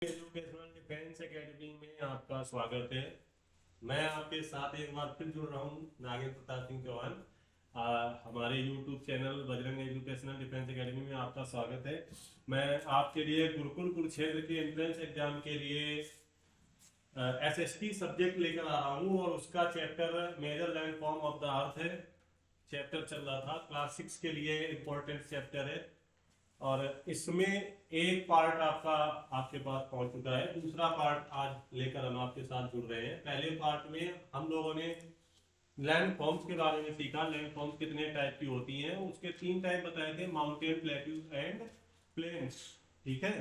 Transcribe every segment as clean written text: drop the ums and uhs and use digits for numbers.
Educational defence academy में आपका स्वागत है। मैं आपके साथ एक बार फिर जुड़ रहा हूँ, नागेंद्र प्रताप सिंह चौहान। हमारे YouTube channel Bajrang educational defence academy में आपका स्वागत है। मैं आपके लिए गुरुकुल कुरुक्षेत्र के एंट्रेंस एग्जाम के लिए SST सब्जेक्ट लेकर आ रहा हूँ और उसका chapter major land form of the earth है। चैप्टर चल रहा था, क्लास 6 के लिए इम्पोर्टेंट चैप्टर है और इसमें एक पार्ट आपका आपके पास पहुंच चुका है। दूसरा पार्ट आज लेकर हम आपके साथ जुड़ रहे हैं। पहले पार्ट में हम लोगों ने लैंड फॉर्म्स के बारे में सीखा। लैंड फॉर्म्स कितने टाइप की होती हैं, उसके 3 टाइप बताए थे, माउंटेन, प्लेट्यूज एंड प्लेन्स। ठीक है,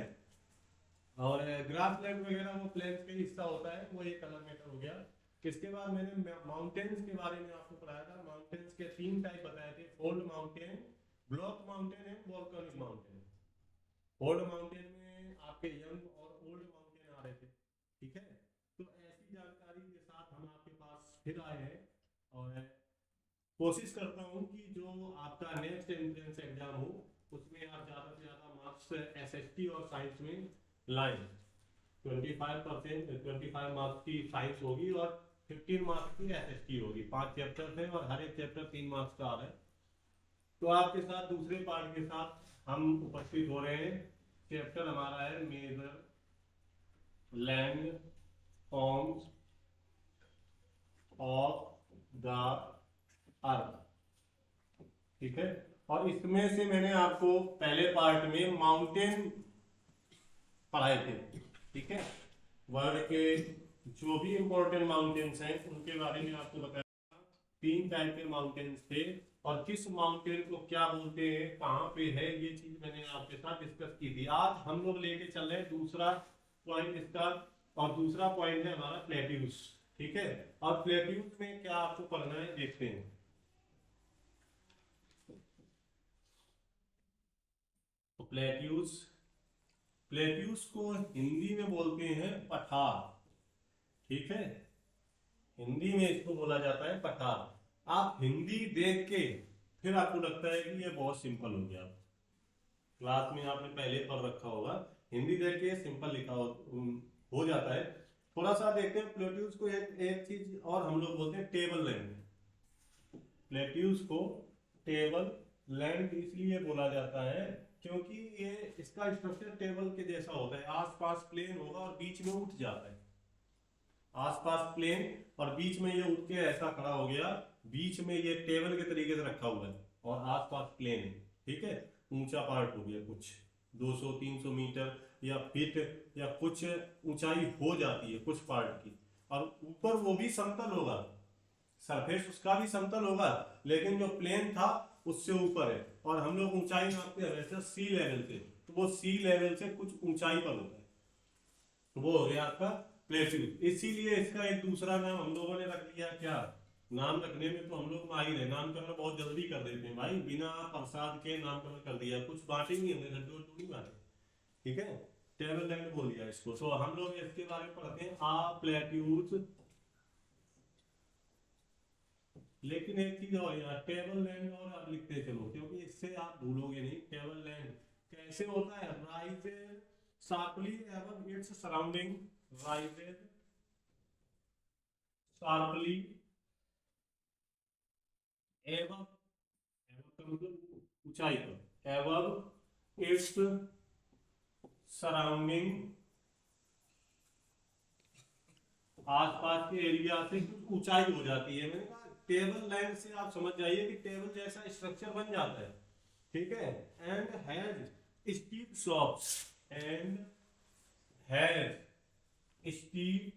और ग्रास लैंड वगैरह वो प्लेन्स का हिस्सा होता है, वो एक अलग मैटर हो गया। इसके बाद मैंने माउंटेन्स के बारे में आपको पढ़ाया था। माउंटेन्स के 3 टाइप बताए थे, fold mountain, block mountain and volcanic mountain. Old mountain में आपके यंग और ओल्ड माउंटेन आ रहे थे। ठीक है, तो ऐसी जानकारी के साथ हम आपके पास फिर आए हैं और कोशिश करता हूं कि जो आपका नेक्स्ट एंट्रेंस एग्जाम हो उसमें आप ज़्यादा से ज़्यादा मार्क्स SST और साइंस में लाएं। 25% 25 मार्क्स की साइंस होगी और 15 मार्क्स की SST होगी। 5 चैप्टर हैं और हर एक चैप्टर 3 मार्क्स का आ रहा है। तो आपके साथ दूसरे पार्ट के साथ हम उपस्थित हो रहे हैं। चैप्टर हमारा है major land forms of the earth. ठीक है, और इसमें से मैंने आपको पहले पार्ट में माउंटेन पढ़ाए थे। ठीक है, वर्ल्ड के जो भी इंपॉर्टेंट माउंटेन्स हैं उनके बारे में आपको बताया। 3 टाइप के माउंटेन्स थे और किस माउंटेन को क्या बोलते हैं, कहाँ पे है, ये चीज मैंने आपके साथ डिस्कस की थी। आज हम लोग लेके चल रहे हैं दूसरा पॉइंट इसका, और दूसरा पॉइंट है हमारा प्लेट्यूज। ठीक है, और प्लेट्यूज में क्या आपको पढ़ना है देखते हैं। तो प्लेट्यूज, प्लेट्यूज को हिंदी में बोलते हैं पठार। ठीक है, हिंदी में इसको बोला जाता है पठार। आप हिंदी देख के फिर आपको लगता है कि ये बहुत सिंपल हो गया, क्लास में आपने पहले पढ़ रखा होगा, हिंदी देख के सिंपल लिखा हो जाता है। थोड़ा सा देखते हैं प्लेट्यूज को। एक चीज और हम लोग बोलते हैं टेबल लैंड। प्लेट्यूज को टेबल लैंड इसलिए बोला जाता है क्योंकि ये इसका स्ट्रक्चर टेबल के जैसा होता है। आसपास प्लेन होगा और बीच में उठ जाता है। आसपास प्लेन और बीच में ये उठ के ऐसा खड़ा हो गया, बीच में ये टेबल के तरीके से रखा हुआ है और आसपास प्लेन है। ठीक है, ऊंचा पार्ट हो गया, कुछ 200-300 मीटर या फीट या कुछ ऊंचाई हो जाती है कुछ पार्ट की, और ऊपर वो भी समतल होगा, सरफेस उसका भी समतल होगा, लेकिन जो प्लेन था उससे ऊपर है। और हम लोग ऊंचाई मापते हैं वैसे सी लेवल से, तो वो सी लेवल से कुछ ऊंचाई पर होता है, तो वो हो गया आपका प्लेट्यूज। इसीलिए इसका एक दूसरा नाम हम लोगों ने रख लिया, क्या नाम रखने में तो हम लोग माहिर है, नामकरण बहुत जल्दी कर देते हैं भाई, बिना प्रसाद के नामकरण कर दिया, कुछ बांटे नहीं हमने, लड्डू वड्डू नहीं बांटे। ठीक है, टेबल लैंड बोल दिया इसको। तो हम लोग इसके बारे में पढ़ते हैं आ प्लेट्यूज। लेकिन एक चीज और, यहाँ टेबल लैंड और आप लिखते चलो क्योंकि इससे आप भूलोगे नहीं। टेबल लैंड कैसे होता है, rises sharply above its surrounding, rises sharply above, above का मतलब ऊंचाई पर, एबव इट्स सराउंडिंग, आसपास के एरिया से कुछ ऊंचाई हो जाती है। मैंने कहा टेबल लैंड से आप समझ जाइए कि टेबल जैसा स्ट्रक्चर बन जाता है। ठीक है, and has steep slopes, and has steep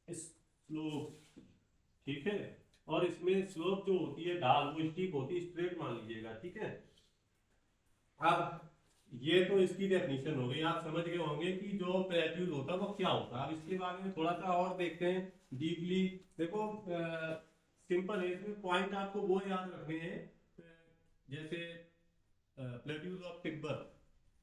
slope. ठीक है, और इसमें स्लोप जो होती है, ढाल, वो स्टीप होती है, स्ट्रेट मान लीजिएगा। ठीक है, अब ये तो इसकी डेफिनेशन हो गई, आप समझ गए होंगे कि जो प्लेट्यूज होता है वो क्या होता है। अब इसके बारे में थोड़ा सा और देखते हैं डीपली। देखो सिंपल है, इसमें पॉइंट आपको वो याद रखने हैं, जैसे प्लेट्यूज ऑफ तिब्बत।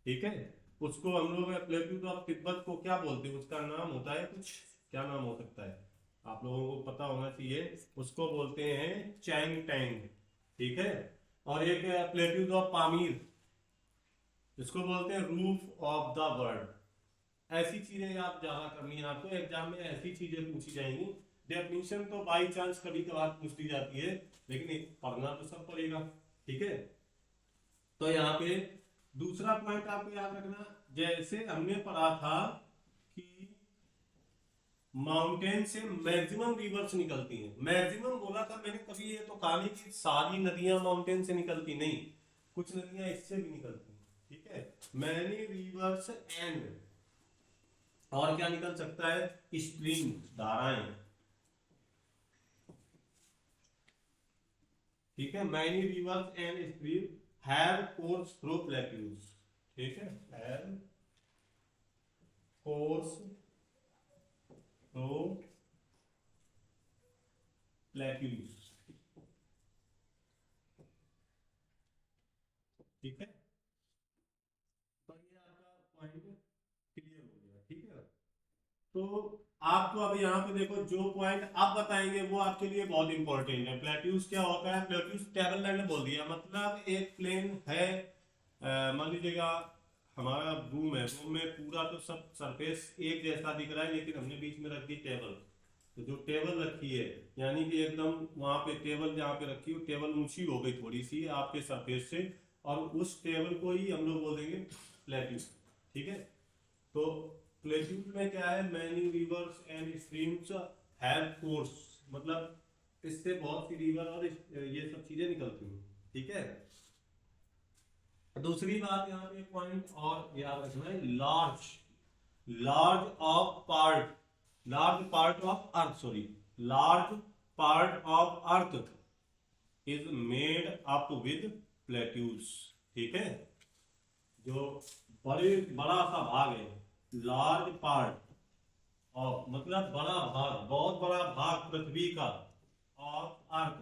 ठीक है, उसको हम लोग प्लेट्यूज ऑफ तिब्बत को क्या बोलते हैं, उसका नाम होता है कुछ, क्या नाम हो सकता है आप लोगों को पता होना चाहिए। उसको बोलते हैं चैंग टैंग। ठीक है, और एक प्लेट्यूज ऑफ पामीर, इसको बोलते हैं रूफ ऑफ द वर्ल्ड। ऐसी चीजें आप ज्यादा करनी है, आपको एग्जाम में ऐसी चीजें पूछी जाएंगी। डेफिनेशन तो बाई चांस कभी कभार पूछ ली जाती है, लेकिन पढ़ना तो सब पड़ेगा। ठीक है, तो यहाँ पे दूसरा पॉइंट आपको याद रखना, जैसे हमने पढ़ा था कि माउंटेन से मैक्सिमम रिवर्स निकलती हैं। मैक्सिमम बोला था मैंने, कभी ये तो कहा नहीं कि सारी नदियां माउंटेन से निकलती, नहीं, कुछ नदियां इससे भी निकलती हैं। ठीक है, मैनी रिवर्स एंड, और क्या निकल सकता है, स्ट्रीम, धाराएं। ठीक है, many reverse and stream have course through plateaus. ठीक है, हैव कोर्स थ्रू प्लेट्यूज। ठीक है, तो ये आपका पॉइंट क्लियर हो गया। ठीक है, तो आपको अब यहाँ पे देखो, जो पॉइंट आप बताएंगे वो आपके लिए बहुत इंपॉर्टेंट है। प्लेट्यूज क्या होता है, प्लेट्यूज टेबल लैंड बोल दिया, मतलब एक प्लेन है, मान लीजिएगा हमारा रूम है, रूम में पूरा तो सब सरफेस एक जैसा दिख रहा है, लेकिन हमने बीच में रख दी टेबल। तो जो टेबल रखी है, यानी कि एकदम वहां पे टेबल जहाँ पे रखी हो, टेबल ऊंची हो गई थोड़ी सी आपके सरफेस से, और उस टेबल को ही हम लोग बोल देंगे प्लेट्यूज। ठीक है, तो प्लेट्यूज में क्या है, many reverse and streams have course, मतलब इससे बहुत सी रिवर और ये सब चीजें निकलती हैं। ठीक है, दूसरी बात यहाँ पे पॉइंट और याद रखना है, large, large of part, large part of earth, sorry, large part of earth is made up with plateaus. ठीक है, जो बड़ा सा भाग है, लार्ज पार्ट ऑफ मतलब बड़ा भाग, बहुत बड़ा भाग पृथ्वी का, of earth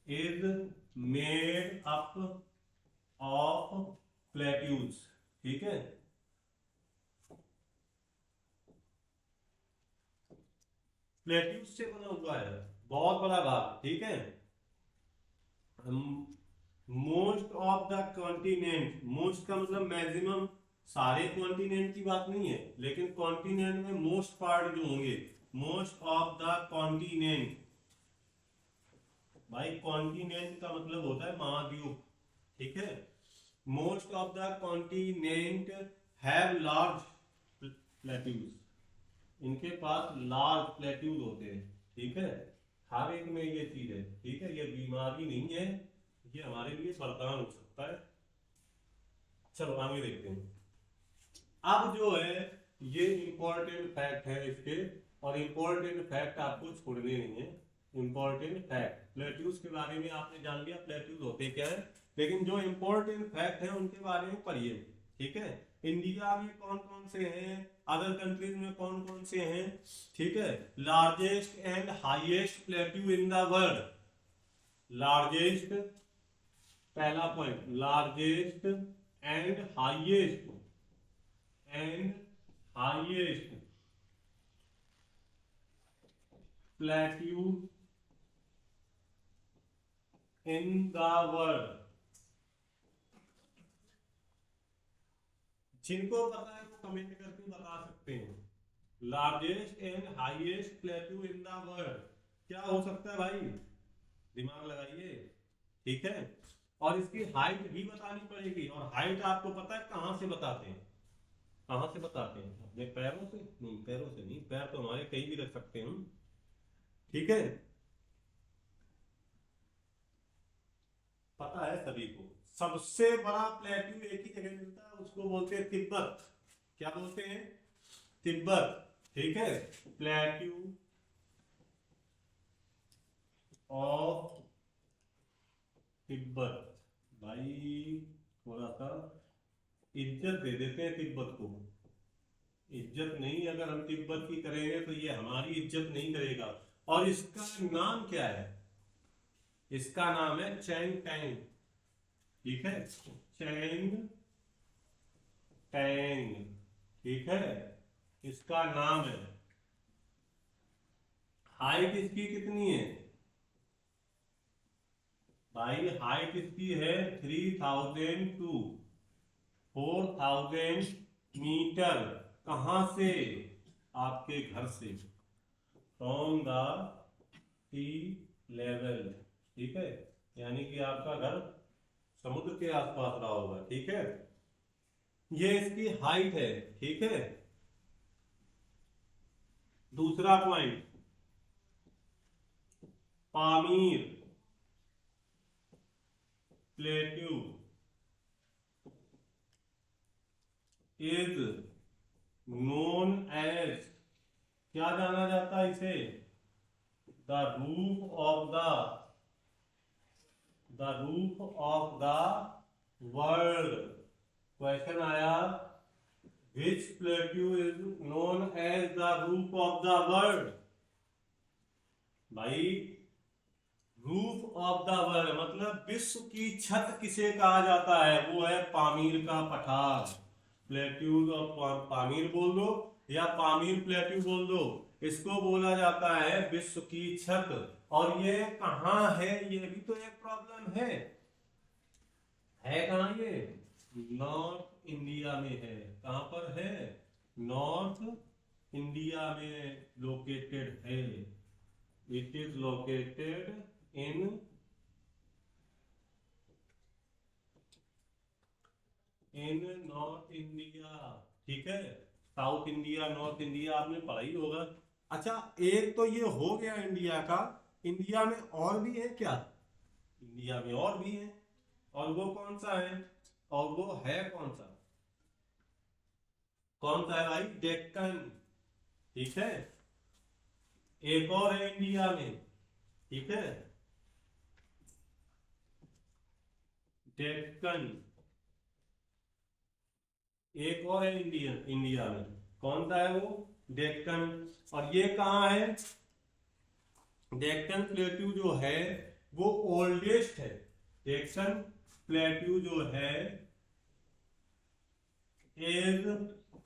is made up of plateaus. ठीक है, प्लेट्यूज से बना हुआ है बहुत बड़ा भाग। ठीक है, most of the continent, most का मतलब मैक्सिमम, सारे कॉन्टिनेंट की बात नहीं है, लेकिन कॉन्टिनेंट में मोस्ट पार्ट जो होंगे, मोस्ट ऑफ द कॉन्टिनेंट, भाई कॉन्टिनेंट का मतलब होता है महाद्वीप। ठीक है, most of the continent have large plateaus, इनके पास लार्ज प्लेट्यूज होते हैं। ठीक है, हर एक में ये चीज है। ठीक है, ये बीमारी नहीं है, ये हमारे लिए वरदान हो सकता है। चलो आगे देखते हैं। अब जो है ये इंपॉर्टेंट फैक्ट है इसके, और इंपॉर्टेंट फैक्ट आपको छोड़ने नहीं है। इंपॉर्टेंट फैक्ट, प्लेट्यूज के बारे में आपने जान लिया प्लेट्यूज होते क्या है, लेकिन जो इंपॉर्टेंट फैक्ट है उनके बारे में पढ़िए। ठीक है, इंडिया में कौन कौन से हैं, अदर कंट्रीज में कौन कौन से हैं। ठीक है, largest and highest plateau in the world, largest, पहला point, largest and highest, and highest plateau in the world. जिनको पता है वो कमेंट करके बता सकते हैं। Largest and highest plateau in the world क्या हो सकता है भाई, दिमाग लगाइए। ठीक है, और इसकी हाइट भी बतानी पड़ेगी, और हाइट आपको पता है कहां से बताते हैं, कहां से बताते हैं, अपने पैरों से नहीं, पैरों से नहीं, पैर तो हमारे कहीं भी रख सकते हैं हम। ठीक है, पता है सभी को, सबसे बड़ा प्लेट्यू एक ही जगह मिलता है, उसको बोलते हैं तिब्बत। क्या बोलते हैं, तिब्बत। ठीक है, प्लेट्यू ऑफ तिब्बत, भाई थोड़ा सा इज्जत दे देते हैं तिब्बत को। इज्जत नहीं, अगर हम तिब्बत की करेंगे तो ये हमारी इज्जत नहीं करेगा। और इसका नाम क्या है, इसका नाम है चैंग टैंग। ठीक है, चैंग टैंग। ठीक है, इसका नाम है। हाइट इसकी कितनी है भाई, हाइट इसकी है 3000 टू 4000 मीटर, कहां से? आपके घर से, फ्रॉम द सी लेवल, ठीक है, यानी कि आपका घर समुद्र के आसपास रहा होगा, ठीक है। ये इसकी हाइट है, ठीक है। दूसरा point, Pamir plateau is known as, क्या जाना जाता है इसे? The roof of the world. Question आया, which plateau is known as the roof of the world. भाई, रूफ ऑफ द वर्ल्ड मतलब विश्व की छत किसे कहा जाता है? वो है पामीर का पठार। प्लेट्यू और पामीर बोल दो या पामीर प्लेट्यू बोल दो, इसको बोला जाता है विश्व की छत। और ये कहाँ है? ये भी तो एक प्रॉब्लम है कहाँ ये? नॉर्थ इंडिया में है। कहाँ पर है? नॉर्थ इंडिया में लोकेटेड है। It is located in north India, ठीक है। साउथ इंडिया, नॉर्थ इंडिया आपने पढ़ा ही होगा। अच्छा, एक तो ये हो गया इंडिया का। इंडिया में और भी है क्या? इंडिया में और भी है। और वो कौन सा है? और वो है कौन सा? कौन सा है भाई? डेक्कन, ठीक है। एक और है इंडिया में, ठीक है, डेक्कन। एक और है इंडिया इंडिया में, कौन सा है वो? डेक्कन। और ये कहाँ है? डेक्कन प्लेट्यू जो है वो ओल्डेस्ट है। डेक्कन प्लेट्यू जो है is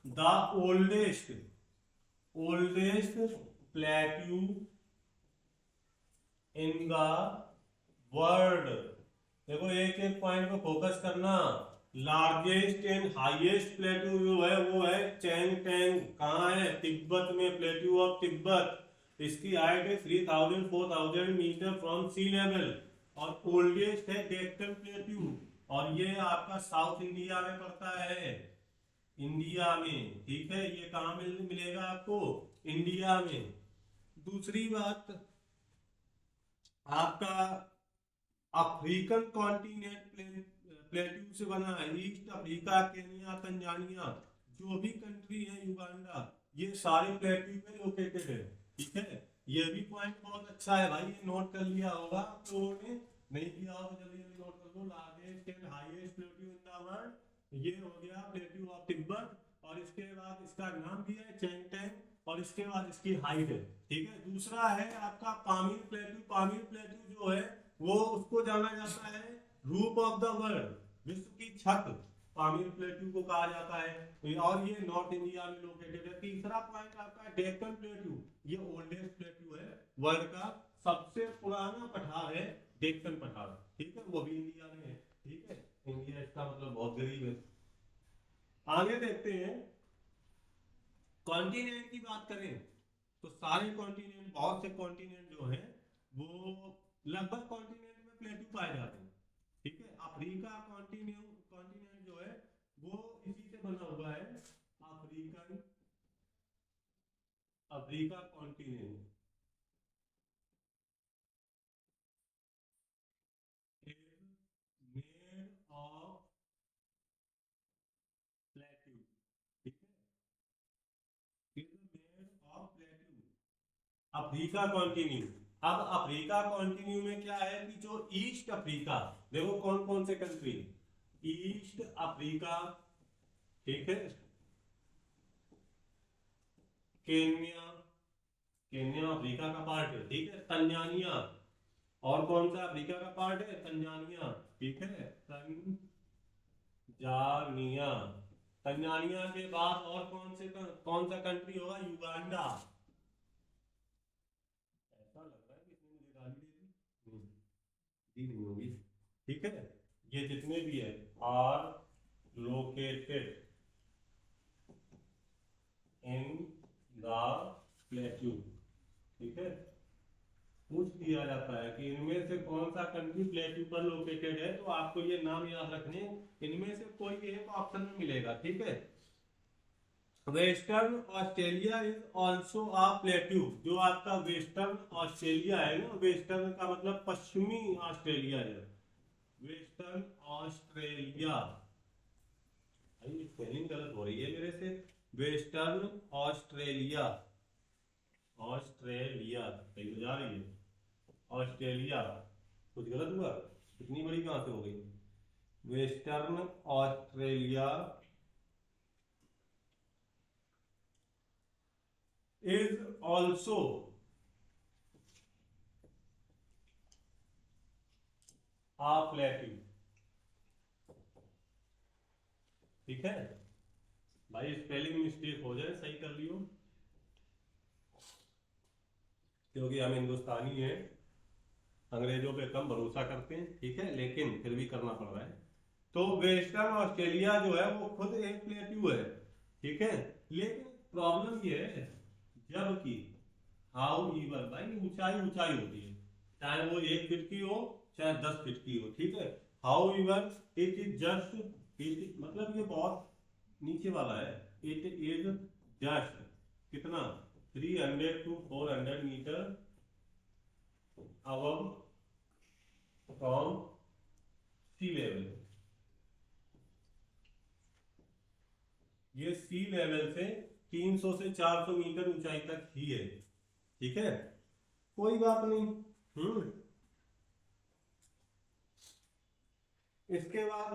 the oldest plateau in the world. देखो, एक एक पॉइंट पे फोकस करना। लार्जेस्ट एंड हाईएस्ट प्लेट्यू जो है वो है चैंग टैंग। कहाँ है? तिब्बत में, प्लेट्यू ऑफ तिब्बत। इसकी हाइट है 3000-4000 मीटर फ्रॉम सी लेवल। और ओल्डेस्ट है डेक्कन प्लेट्यू। और ये आपका साउथ इंडिया में पड़ता है, इंडिया में, ठीक है। ये कहाँ मिलेगा आपको? इंडिया में। दूसरी बात, आपका अफ्रीकन कॉन्टिनेंट प्लेट्यू से बना है। ईस्ट अफ्रीका, केनिया, तंजानिया, जो भी कंट्री है, युगांडा, ये सारे प्लेट्यू में लोकेटेड है, ठीक है। ये भी पॉइंट बहुत अच्छा है भाई, ये नोट कर लिया होगा आप लोगों ने। नहीं किया हो तो जल्दी जल्दी नोट कर लो। Largest and highest plateau in the world, ये हो गया प्लेट्यू ऑफ तिब्बत। और इसके बाद इसका नाम भी है चैंगटेंग, और इसके बाद इसकी हाइट है, ठीक है। दूसरा है आपका पामीर प्लेट्यू। पामीर प्लेट्यू जो है वो, उसको जाना जाता है रूफ ऑफ द वर्ल्ड, विश्व की छत। पामीर प्लेट्यू को कहा जाता है। और ये नॉर्थ इंडिया में लोकेटेड है। तीसरा पॉइंट आपका डेक्कन प्लेट्यू, ये ओल्डेस्ट प्लेट्यू है वर्ल्ड का। सबसे पुराना पठार है डेक्कन पठार, ठीक है। वो भी इंडिया में है, ठीक है। इंडिया इसका मतलब बहुत गरीब है। आगे देखते हैं, कॉन्टिनेंट की बात करें तो सारे कॉन्टिनेंट, बहुत से कॉन्टिनेंट जो है वो लगभग कॉन्टिनेंट में प्लेट्यू पाए जाते हैं, ठीक है। अफ्रीका कॉन्टिनेंट कॉन्टिनेंट जो है वो इसी से बना हुआ है। African Africa continent is made of plateau, ठीक है, is made of plateau. Africa continue. अब अफ्रीका कॉन्टिन्यू में क्या है कि जो ईस्ट अफ्रीका, देखो कौन कौन से कंट्री, ईस्ट अफ्रीका, ठीक है, केन्या, केन्या अफ्रीका का पार्ट है, ठीक है। तंजानिया, और कौन सा अफ्रीका का पार्ट है? तंजानिया, ठीक है, तंजानिया। तंजानिया के बाद और कौन सा कंट्री होगा? युगांडा। ऐसा लग रहा है कि इसने मुझे गाली दे दी। दी नहीं होगी, ठीक है। ये जितने भी है आर लोकेटेड कौन सा कंट्री प्लेट्यू पर लोकेटेड है, तो आपको ये नाम याद रखने, इनमें से कोई एक ऑप्शन में मिलेगा, ठीक है। Western Australia is also a plateau. जो आपका वेस्टर्न ऑस्ट्रेलिया है ना, वेस्टर्न का मतलब पश्चिमी ऑस्ट्रेलिया है, वेस्टर्न ऑस्ट्रेलिया, स्पेलिंग गलत हो रही है मेरे से, वेस्टर्न ऑस्ट्रेलिया, ऑस्ट्रेलिया कहीं तो जा रही है, ऑस्ट्रेलिया, कुछ गलत हुआ, इतनी बड़ी कहां से हो गई, Western Australia is also a plateau, ठीक है भाई, स्पेलिंग मिस्टेक हो जाए सही कर लियो, क्योंकि हम हिंदुस्तानी हैं, अंग्रेजों पे कम भरोसा करते हैं, ठीक है, लेकिन फिर भी करना पड़ रहा है। तो वेस्टर्न ऑस्ट्रेलिया जो है वो खुद एक प्लेट्यू है, ठीक है, लेकिन प्रॉब्लम ये है, जबकि हाउ ईवर भाई ऊंचाई ऊंचाई होती है, चाहे वो 1 फीट की हो चाहे 10 फीट की हो, ठीक है। How ईवर it is just, it मतलब ये बहुत नीचे वाला है, इट इज जस्ट कितना 300 to 400 meter above from sea level, ये सी लेवल से 300 से 400 मीटर ऊंचाई तक ही है, ठीक है, कोई बात नहीं। इसके बाद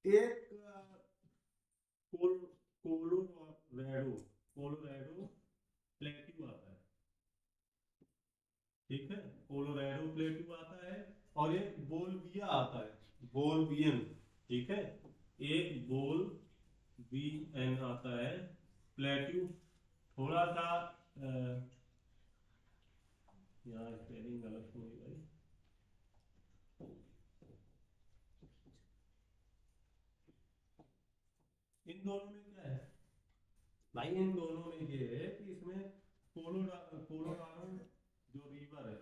एक कोल कोलोराडो, कोलोराडो प्लेट्यू आता है, ठीक है, कोलोराडो प्लेट्यू आता है, और एक बोलविया आता है, बोलवियन, ठीक है, एक बोल बी एन आता है प्लेट्यू, थोड़ा सा यहाँ स्पेलिंग गलत हो गई भाई, इन दोनों में क्या है भाई, इन दोनों में ये है कि इसमें कोलोराडो जो रिवर है,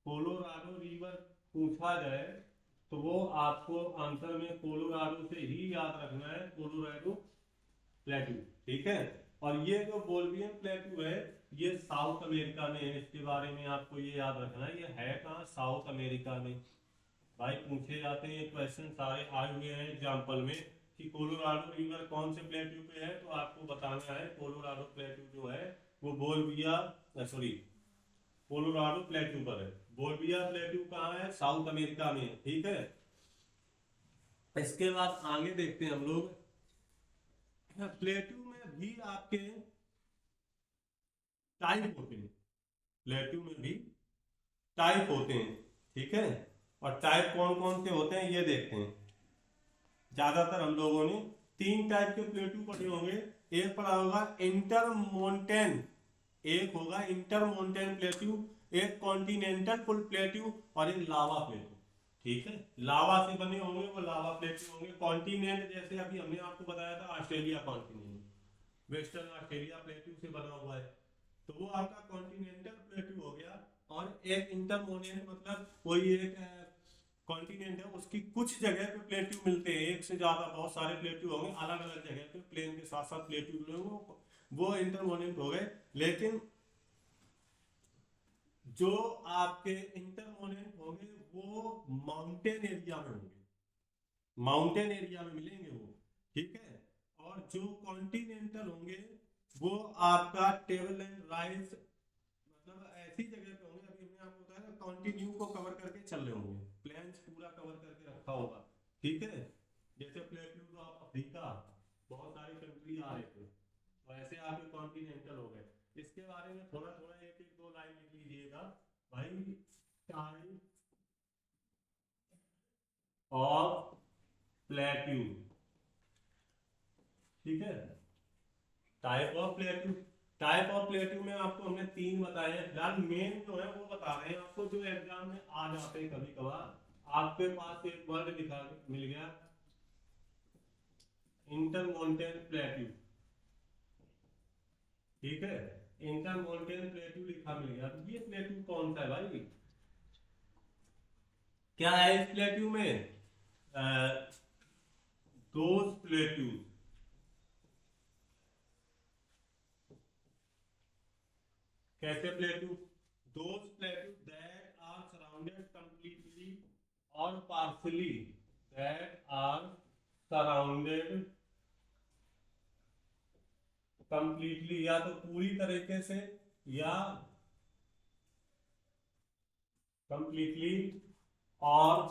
कोलोराडो रिवर पूछा जाए तो वो आपको आंसर में कोलोराडो से ही याद रखना है, कोलोराडो प्लेट्यू, ठीक है। और ये जो बोल्वियन प्लेट्यू है ये साउथ अमेरिका में है, इसके बारे में आपको ये याद रखना है, ये है कहाँ, साउथ अमेरिका में। भाई पूछे जाते हैं क्वेश्चन, सारे आए हुए हैं एग्जाम्पल में कि कोलोराडो रिवर कौन से प्लेट्यू पे है, तो आपको बताना है कोलोराडो प्लेट्यू जो है वो बोल्विया, सॉरी कोलोराडो प्लेट्यू पर है, बोल्विया प्लेट्यू कहाँ है, साउथ अमेरिका में, ठीक है। इसके बाद आगे देखते हैं हम लोग, प्लेट्यू में भी आपके टाइप होते हैं, प्लेट्यू में भी टाइप होते हैं, ठीक है, और टाइप कौन कौन से होते हैं ये देखते हैं। ज्यादातर हम लोगों ने 3 टाइप के प्लेट्यू पढ़े होंगे, एक पढ़ा होगा इंटरमोंटेन, एक होगा इंटरमोंटेन प्लेट्यू, एक कॉन्टिनेंटल फुल प्लेट्यू, और एक लावा प्लेट्यू, ठीक है, लावा से बने होंगे वो लावा प्लेट्यू होंगे। कॉन्टिनेंट जैसे अभी हमने आपको बताया था Australia continent, western Australia plateau से बना हुआ है, तो वो आपका कॉन्टिनेंटल प्लेट्यू हो गया। और एक इंटरमोनेंट मतलब कोई एक कॉन्टिनेंट है उसकी कुछ जगह पे प्लेट्यू मिलते हैं, एक से ज्यादा बहुत सारे प्लेट्यू होंगे अलग अलग जगह पे, प्लेन के साथ साथ प्लेट्यू जुड़े होंगे, वो इंटरमोनेंट हो गए। लेकिन जो आपके इंटरमोनेंट होंगे वो माउंटेन एरिया में होंगे, माउंटेन एरिया में मिलेंगे वो, ठीक है। और जो कॉन्टिनेंटल होंगे वो आपका टेबल एंड राइस मतलब ऐसी जगह पे होंगे, अभी हमने आपको बताया ना कॉन्टिन्यू को कवर करके चल रहे होंगे, प्लेन्स पूरा कवर करके रखा होगा, ठीक है। जैसे प्लेट्यूज ऑफ अफ्रीका, बहुत सारी कंट्री आ रहे थे, तो ऐसे आपके कॉन्टिनेंटल हो गए। इसके बारे में थोड़ा थोड़ा एक एक दो लाइन लिख लीजिएगा भाई, टाइप ऑफ प्लेट्यू, ठीक है, type of plateau, type of plateau में आपको हमने 3 बताए हैं फिलहाल, मेन जो है वो बता रहे हैं आपको, जो एग्जाम में आ जाते हैं कभी कभार। आपके पास एक वर्ड लिखा मिल गया इंटरमोंटेन प्लेट्यू, ठीक है, इंटरमोल्टेन प्लेट्यू लिखा मिल गया। अब ये प्लेट्यू कौन सा है भाई? क्या है इस प्लेट्यू में? Those plateau. कैसे plateau? Those plateau that are surrounded completely और partially, that are surrounded completely, या तो पूरी तरीके से या कंप्लीटली, और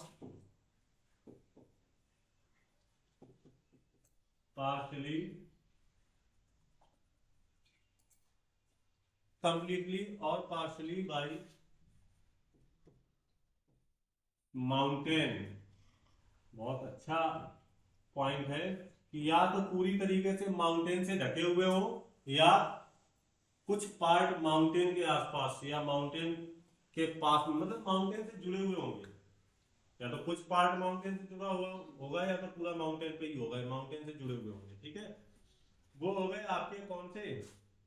पार्शली, कंप्लीटली और पार्शली बाई माउंटेन। बहुत अच्छा पॉइंट है कि या तो पूरी तरीके से माउंटेन से ढके हुए हो, या कुछ पार्ट माउंटेन के आसपास या माउंटेन के पास, मतलब माउंटेन से जुड़े हुए होंगे। या तो कुछ पार्ट माउंटेन से जुड़ा हुआ होगा, या तो पूरा माउंटेन पे ही होगा, माउंटेन से जुड़े हुए होंगे। ठीक है, वो हो गए आपके कौन से?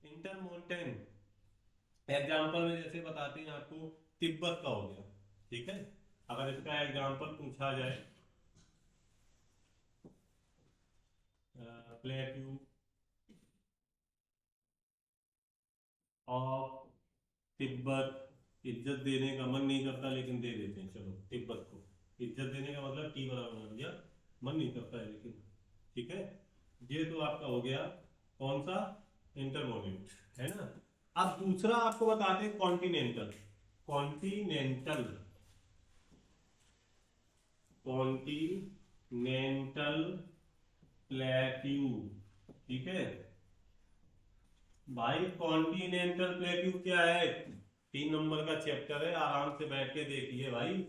Inter mountain. एग्जाम्पल में जैसे बताते हैं आपको, तिब्बत का हो गया। ठीक है, अगर इसका एग्जाम्पल पूछा जाए, प्लेट्यू ऑफ तिब्बत। इज्जत देने का मन नहीं करता लेकिन दे देते हैं, चलो तिब्बत को इज्जत देने का मतलब टी बराबर बना दिया, मन नहीं करता है लेकिन। ठीक है, ये तो आपका हो गया कौन सा? इंटरमोनेंट, है ना। अब दूसरा आपको बताते हैं कॉन्टिनेंटल। Continental, continental plateau. ठीक है भाई, कॉन्टिनेंटल प्लेट्यू क्या है? 3 नंबर का चैप्टर है, आराम से बैठ के देखिए भाई।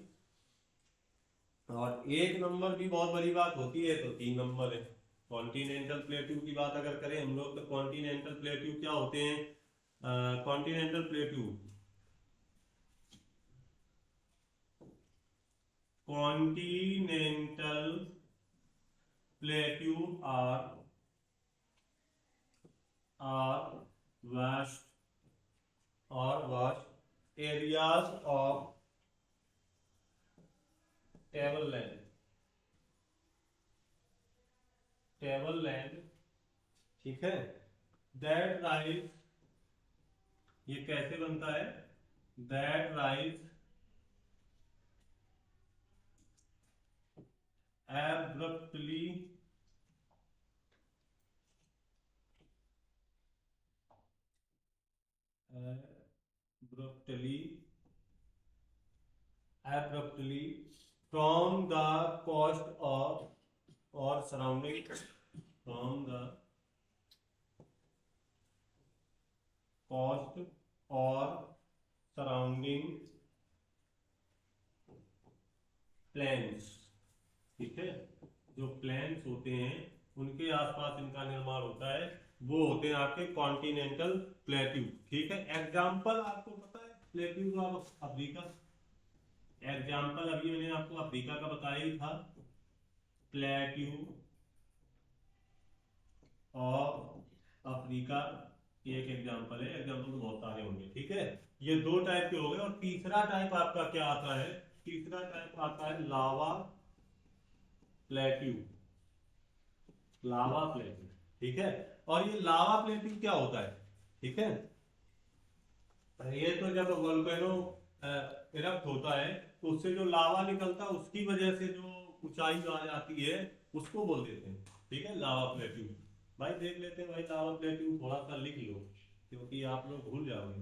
और 1 नंबर भी बहुत बड़ी बात होती है, तो 3 नंबर है। कॉन्टिनेंटल प्लेट्यू की बात अगर करें हम लोग, तो कॉन्टिनेंटल प्लेट्यू क्या होते हैं? Continental plateau, continental plateau are vast, और vast areas of table land, table land. ठीक है, दैट राइज, ये कैसे बनता है? That rise abruptly, abruptly, abruptly from the coast of or surrounding, from the coast or surrounding plains। ठीक है, जो प्लेन्स होते हैं उनके आसपास इनका निर्माण होता है, वो होते हैं आपके कॉन्टिनेंटल प्लेट्यू। ठीक है, एग्जाम्पल आपको पता है प्लेट्यू का? अफ्रीका। एग्जाम्पल अभी मैंने आपको अफ्रीका का बताया ही था, प्लेट्यू ऑफ अफ्रीका, ये एक एग्जाम्पल है। एग्जाम्पल तो बहुत सारे होंगे। ठीक है, ये 2 टाइप के हो गए। और तीसरा टाइप आपका क्या आता है? तीसरा टाइप आता है लावा प्लेट्यू, लावा प्लेट्यू। ठीक है, और ये लावा प्लेट्यू क्या होता है? ठीक है, ये तो जब वोल्केनो इरप्ट होता है, तो उससे जो लावा निकलता है उसकी वजह से जो ऊंचाई आ जाती है, उसको बोल देते हैं। ठीक है, लावा प्लेट्यू। भाई देख लेते हैं भाई, लावा प्लेट्यू थोड़ा सा लिख लो, क्योंकि आप लोग भूल जाओगे।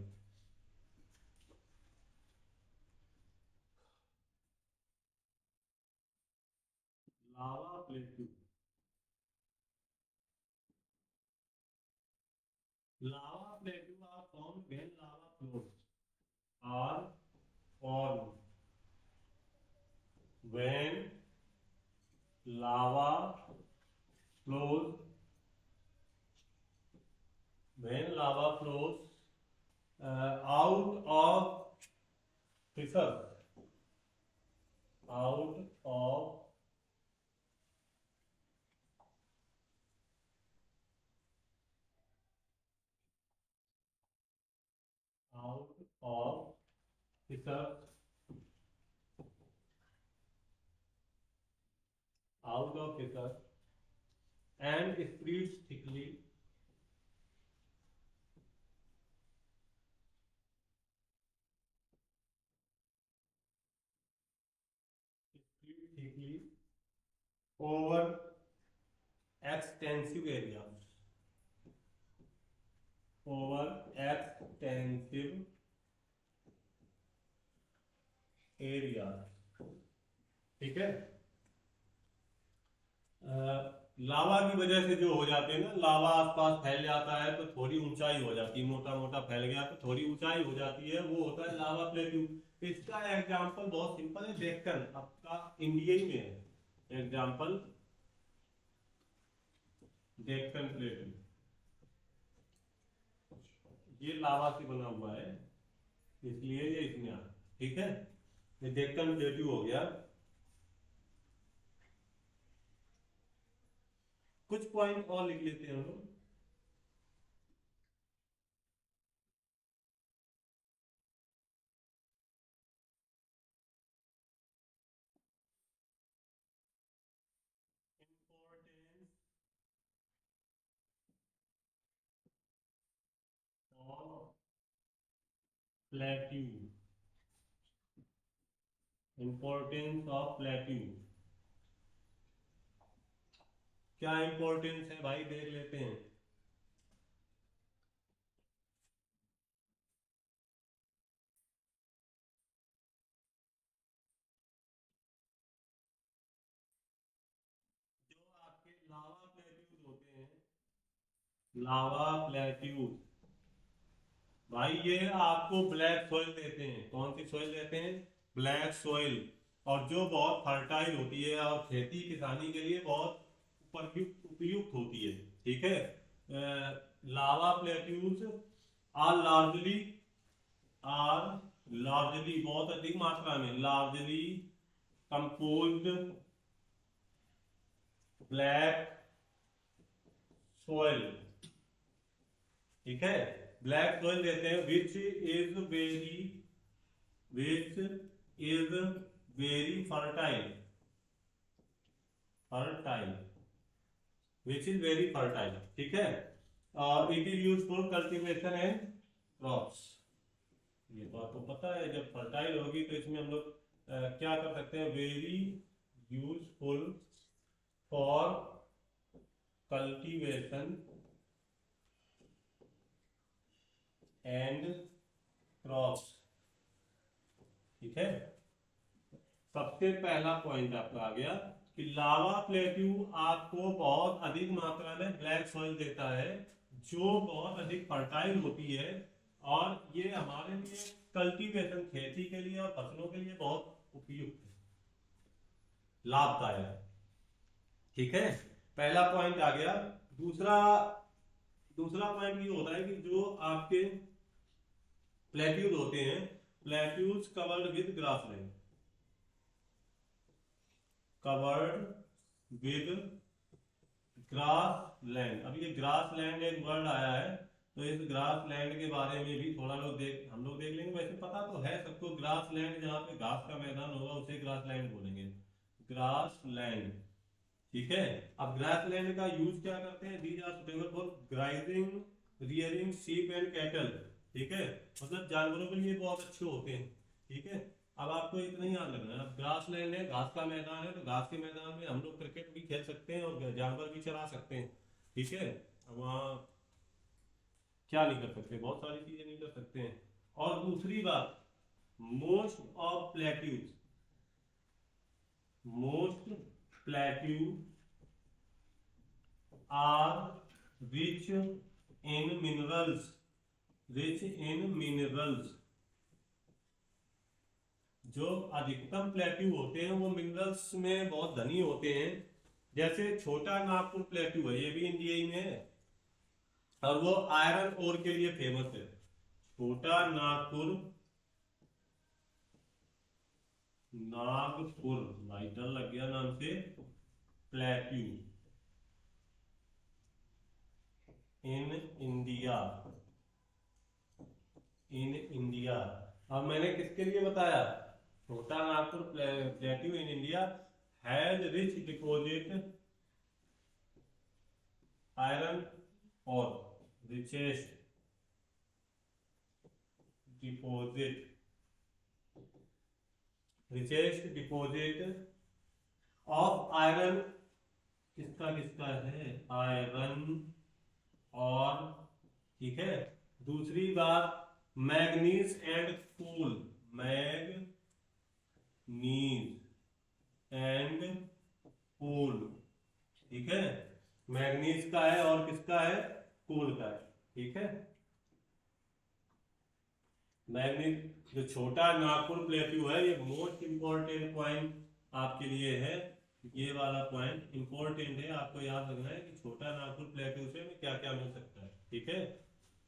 Lava plateau, lava plateau are form when lava flows, are form when lava flows, when lava flows out of fissure, out of out of research, out of research and spreads thickly, over extensive areas, over extensive areas। ठीक है। लावा की वजह से जो हो जाते हैं ना, लावा आसपास फैल जाता है तो थोड़ी ऊंचाई हो जाती है, मोटा मोटा फैल गया तो थोड़ी ऊंचाई हो जाती है, वो होता है लावा प्लेट्यू। इसका एग्जांपल बहुत सिंपल है, डेक्कन आपका इंडिया ही में है। एग्जांपल डेक्कन प्लेट्यू, ये लावा से बना हुआ है इसलिए ये इसमें आ, ठीक है। ये डेक्कन प्लेट्यू हो गया। कुछ पॉइंट और लिख लेते हैं हम लोग। Importance of plateau, importance of plateau. क्या इंपॉर्टेंस है भाई, देख लेते हैं। जो आपके लावा प्लेट्यूज होते हैं, लावा प्लेट्यूज, भाई ये आपको ब्लैक सॉइल देते हैं। कौन सी सॉइल देते हैं? Black soil. और जो बहुत फर्टाइल होती है और खेती किसानी के लिए बहुत उपयुक्त होती है, ठीक है। Lava plateaus are largely, are largely बहुत अधिक मात्रा में, लार्जली कंपोज्ड ब्लैक सॉइल, ठीक है। ब्लैक सॉइल देते हैं which is very, which is very fertile, fertile, which is very fertile, ठीक है। और it is use for cultivation and crops. ये तो आपको पता है, जब फर्टाइल होगी तो इसमें हम लोग क्या कर सकते हैं, very useful for cultivation and crops, ठीक है। सबसे पहला पॉइंट आपका आ गया कि लावा प्लेट्यू आपको बहुत अधिक मात्रा में ब्लैक सॉइल देता है, जो बहुत अधिक फर्टाइल होती है, और ये हमारे लिए कल्टीवेशन, खेती के लिए और फसलों के लिए बहुत उपयुक्त है, लाभदायक, ठीक है। पहला पॉइंट आ गया। दूसरा, दूसरा पॉइंट ये होता है कि जो आपके प्लेट्यूज होते हैं, plateaus covered with grassland, covered with grass land. अब ये ग्रास लैंड एक वर्ड आया है, तो इस ग्रास लैंड के बारे में भी थोड़ा हम लोग देख लेंगे। वैसे पता तो है सबको, ग्रास लैंड जहाँ पे घास का मैदान होगा उसे ग्रास लैंड बोलेंगे, ग्रास लैंड, ठीक है। अब ग्रास लैंड का यूज क्या करते हैं? These are suitable for grazing, rearing sheep and cattle, ठीक है। मतलब जानवरों के लिए बहुत अच्छे होते हैं, ठीक है। अब आपको इतना ही याद रखना है, अब ग्रास लैंड है, घास का मैदान है, तो घास के मैदान में हम लोग क्रिकेट भी खेल सकते हैं और जानवर भी चरा सकते हैं, ठीक है। अब वहाँ क्या नहीं कर सकते, बहुत सारी चीजें नहीं कर सकते हैं। और दूसरी बात, most of plateaus, most plateau are rich in minerals, rich in minerals. जो अधिकतम प्लेट्यू होते हैं वो मिनरल्स में बहुत धनी होते हैं। जैसे छोटा नागपुर प्लेट्यू है, ये भी इंडिया ही में है, और वो आयरन ओर के लिए फेमस है। छोटा नागपुर, नागपुर लाइटर लग गया नाम से, plateau in India, in India. अब मैंने किसके लिए बताया, Chota Nagpur plateau in India has rich deposit iron और रिचेस्ट डिपॉजिट ऑफ आयरन। किसका किसका है, आयरन और, ठीक है। दूसरी बात, manganese and coal, manganese and coal, ठीक है। मैग्नीज का है और किसका है, कोल का है, ठीक है। मैग्नीज, जो छोटा नागपुर प्लेट्यू है, ये मोस्ट इंपॉर्टेंट पॉइंट आपके लिए है। ये वाला पॉइंट इंपॉर्टेंट है, आपको याद रखना है कि छोटा नागपुर प्लेट्यू से क्या क्या मिल सकता है, ठीक है।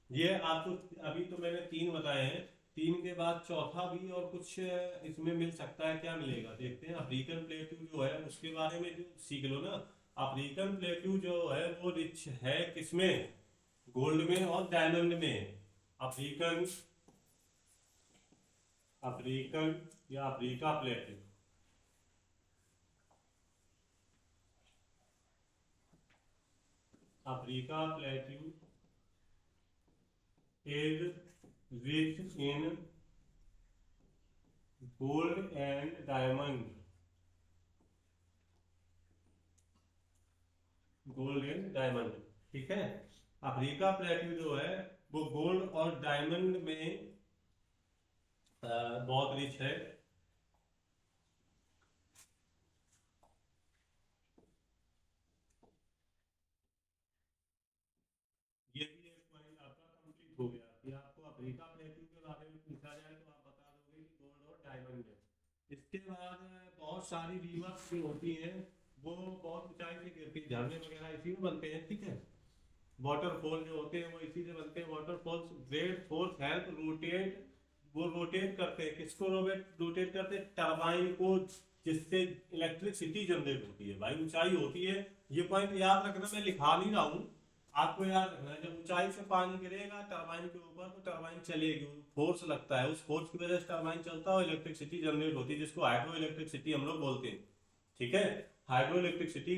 ये आपको, अभी तो मैंने 3 बताए हैं, 3 के बाद चौथा भी और कुछ इसमें मिल सकता है। क्या मिलेगा देखते हैं। अफ्रीकन प्लेट्यू जो है उसके बारे में जो सीख लो ना। अफ्रीकन प्लेट्यू जो है वो रिच है किसमें, गोल्ड में और डायमंड में। अफ्रीकन अफ्रीकन या Africa plateau, Africa plateau is rich in gold and diamond, gold and diamond, ठीक है। अफ्रीका प्लेट्यू जो है वो गोल्ड और डायमंड में बहुत रिच है। ये भी एक पॉइंट आपका कंप्लीट हो गया कि आपको अफ्रीका प्लेट्यू के बारे में पूछा जाए तो आप बता दोगे कि गोल्ड और डायमंड है। इसके बाद बहुत सारी रिवर्स जो होती हैं वो बहुत ऊंचाई से गिरती, झरने वगैरह इसी में बनते हैं, ठीक है। वाटरफॉल जो होते हैं वो इसी से बनते हैं। Waterfalls great force help rotate, वो रोटेट करते हैं, किसको रोटेट करते हैं, टरबाइन को, जिससे इलेक्ट्रिसिटी जनरेट होती है। भाई ऊंचाई होती है, ये पॉइंट याद रखना, मैं लिखा नहीं रहा हूँ, आपको याद रखना है। जब ऊंचाई से पानी गिरेगा टरबाइन के ऊपर तो टरबाइन चलेगी, फोर्स लगता है, उस फोर्स की वजह से टरबाइन चलता है और इलेक्ट्रिसिटी जनरेट होती है, जिसको हाइड्रो इलेक्ट्रिसिटी हम लोग बोलते हैं, ठीक है। हाइड्रो इलेक्ट्रिसिटी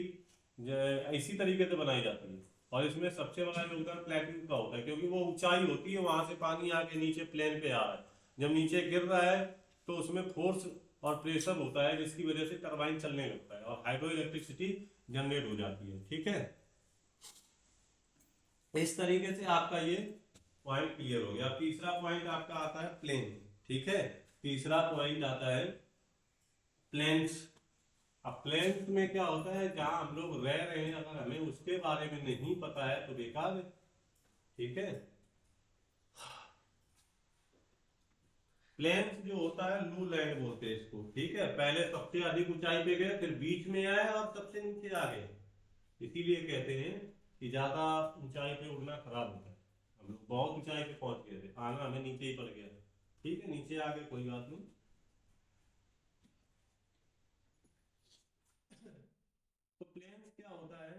इसी तरीके से बनाई जाती है। और इसमें सबसे बड़ा योगदान प्लेट्यू का होता है, क्योंकि वो ऊंचाई होती है, वहां से पानी आके नीचे प्लेन पे आ रहा है, जब नीचे गिर रहा है तो उसमें फोर्स और प्रेशर होता है, जिसकी वजह से टरबाइन चलने लगता है और हाइड्रो इलेक्ट्रिसिटी जनरेट हो जाती है, ठीक है। इस तरीके से आपका ये पॉइंट क्लियर हो गया। तीसरा पॉइंट आपका आता है प्लेन, ठीक है। तीसरा पॉइंट आता है प्लेन्स। अब प्लेन्स में क्या होता है, जहां हम लोग रह रहे हैं, अगर हमें उसके बारे में नहीं पता है तो बेकार है, ठीक है। प्लेन्स जो होता है, लो लैंड बोलते हैं इसको, ठीक है। पहले सबसे अधिक ऊंचाई पे गए, फिर बीच में आए और सबसे नीचे आ गए। इसीलिए कहते हैं कि ज्यादा ऊंचाई पे उड़ना खराब होता है। हम लोग बहुत ऊंचाई पे पहुंच गए थे, आना हमें नीचे ही पड़ गया, ठीक है। नीचे आ गए, कोई बात नहीं। तो प्लेन्स क्या होता है,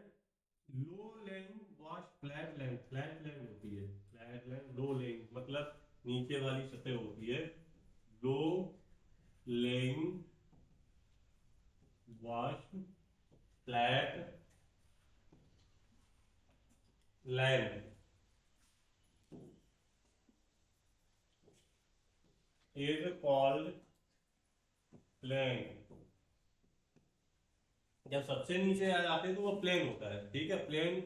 low land was flat land, flat land होती है, फ्लैट लैंड। लो लैंड मतलब नीचे वाली सतह होती है। Low land was flat land is called plain. जब सबसे नीचे आ जाते हैं तो वो प्लेन होता है, ठीक है। प्लेन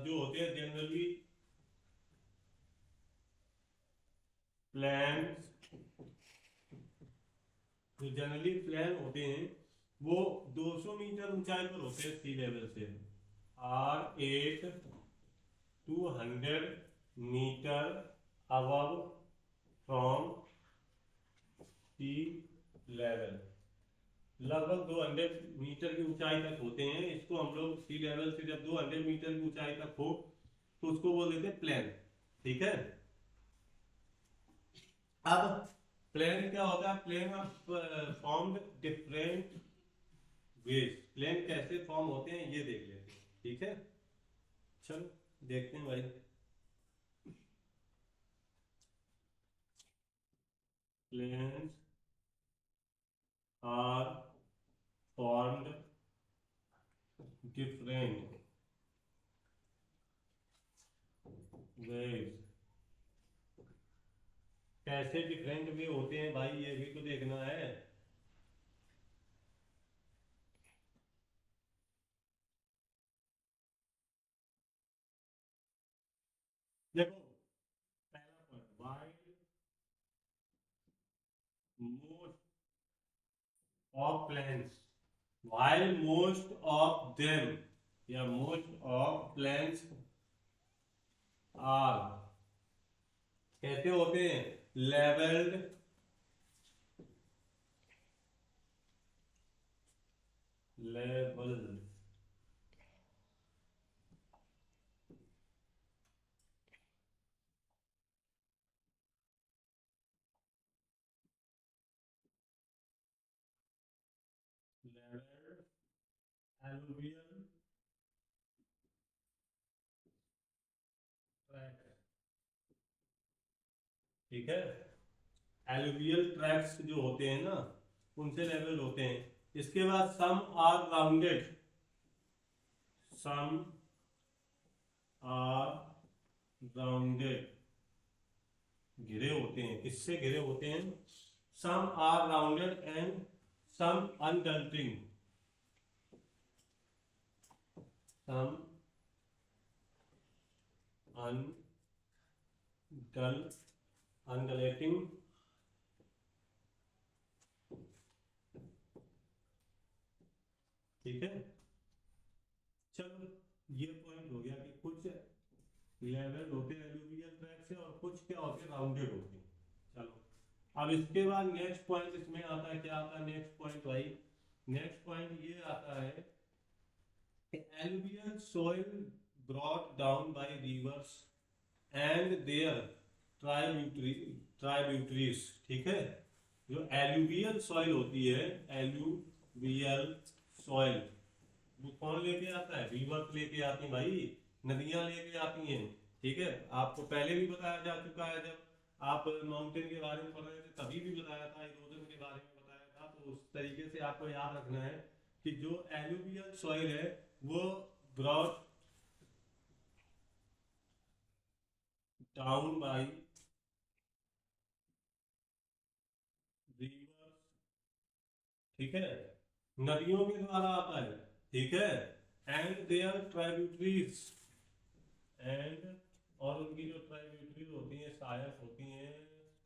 जो होते हैं जनरली, प्लेन जो जनरली प्लेन होते हैं वो 200 मीटर ऊंचाई पर होते हैं सी लेवल से। Are 200 meter above from sea level, लगभग 200 मीटर की ऊंचाई तक होते हैं। इसको हम लोग सी लेवल से जब 200 मीटर की ऊंचाई तक हो तो उसको बोल देते हैं प्लेन, ठीक है। अब प्लेन क्या होता है, plain formed different ways. Plain कैसे फॉर्म होते हैं ये देख लेते हैं, ठीक है। चलो देखते हैं भाई। plains are formed different ways। कैसे डिफरेंट वे होते हैं भाई, ये भी तो देखना है। देखो पहला point, while most of plants, while most of them या most of plants are कैसे होते हैं, levelled levelled levelled alluvial tract, ठीक है। एलुवियल ट्रैक्स जो होते हैं ना, उनसे लेवल होते हैं। इसके बाद some are rounded, some are rounded, घिरे होते हैं। किससे घिरे होते हैं, some are rounded and some undulating, some अनडल अनडलेटिंग, ठीक है। चलो ये पॉइंट हो गया कि कुछ लेवल होते हैं एलुवियल ट्रैक से और कुछ क्या होते हैं, राउंडेड होते हैं। चलो अब इसके बाद नेक्स्ट पॉइंट इसमें आता है, क्या आता है नेक्स्ट पॉइंट भाई, नेक्स्ट पॉइंट ये आता है कि alluvial soil brought down by rivers and their tributaries, ठीक है। जो एलुवियल सॉइल होती है, एलुवियल सॉइल वो कौन लेके आता है, रिवर्स लेके आती है भाई, नदियां लेके आती हैं, ठीक है। आपको पहले भी बताया जा चुका है, जब आप माउंटेन के बारे में पढ़ रहे थे तभी भी बताया था, इरोजन के बारे में बताया था। तो उस तरीके से आपको याद रखना है कि जो एलुवियल सॉइल है वो ब्रॉट डाउन बाय रिवर्स, ठीक है, नदियों के द्वारा आता है, ठीक है। एंड देयर ट्राइब्यूटरीज, एंड और उनकी जो ट्राइब्यूटरीज होती हैं, सहायक होती हैं,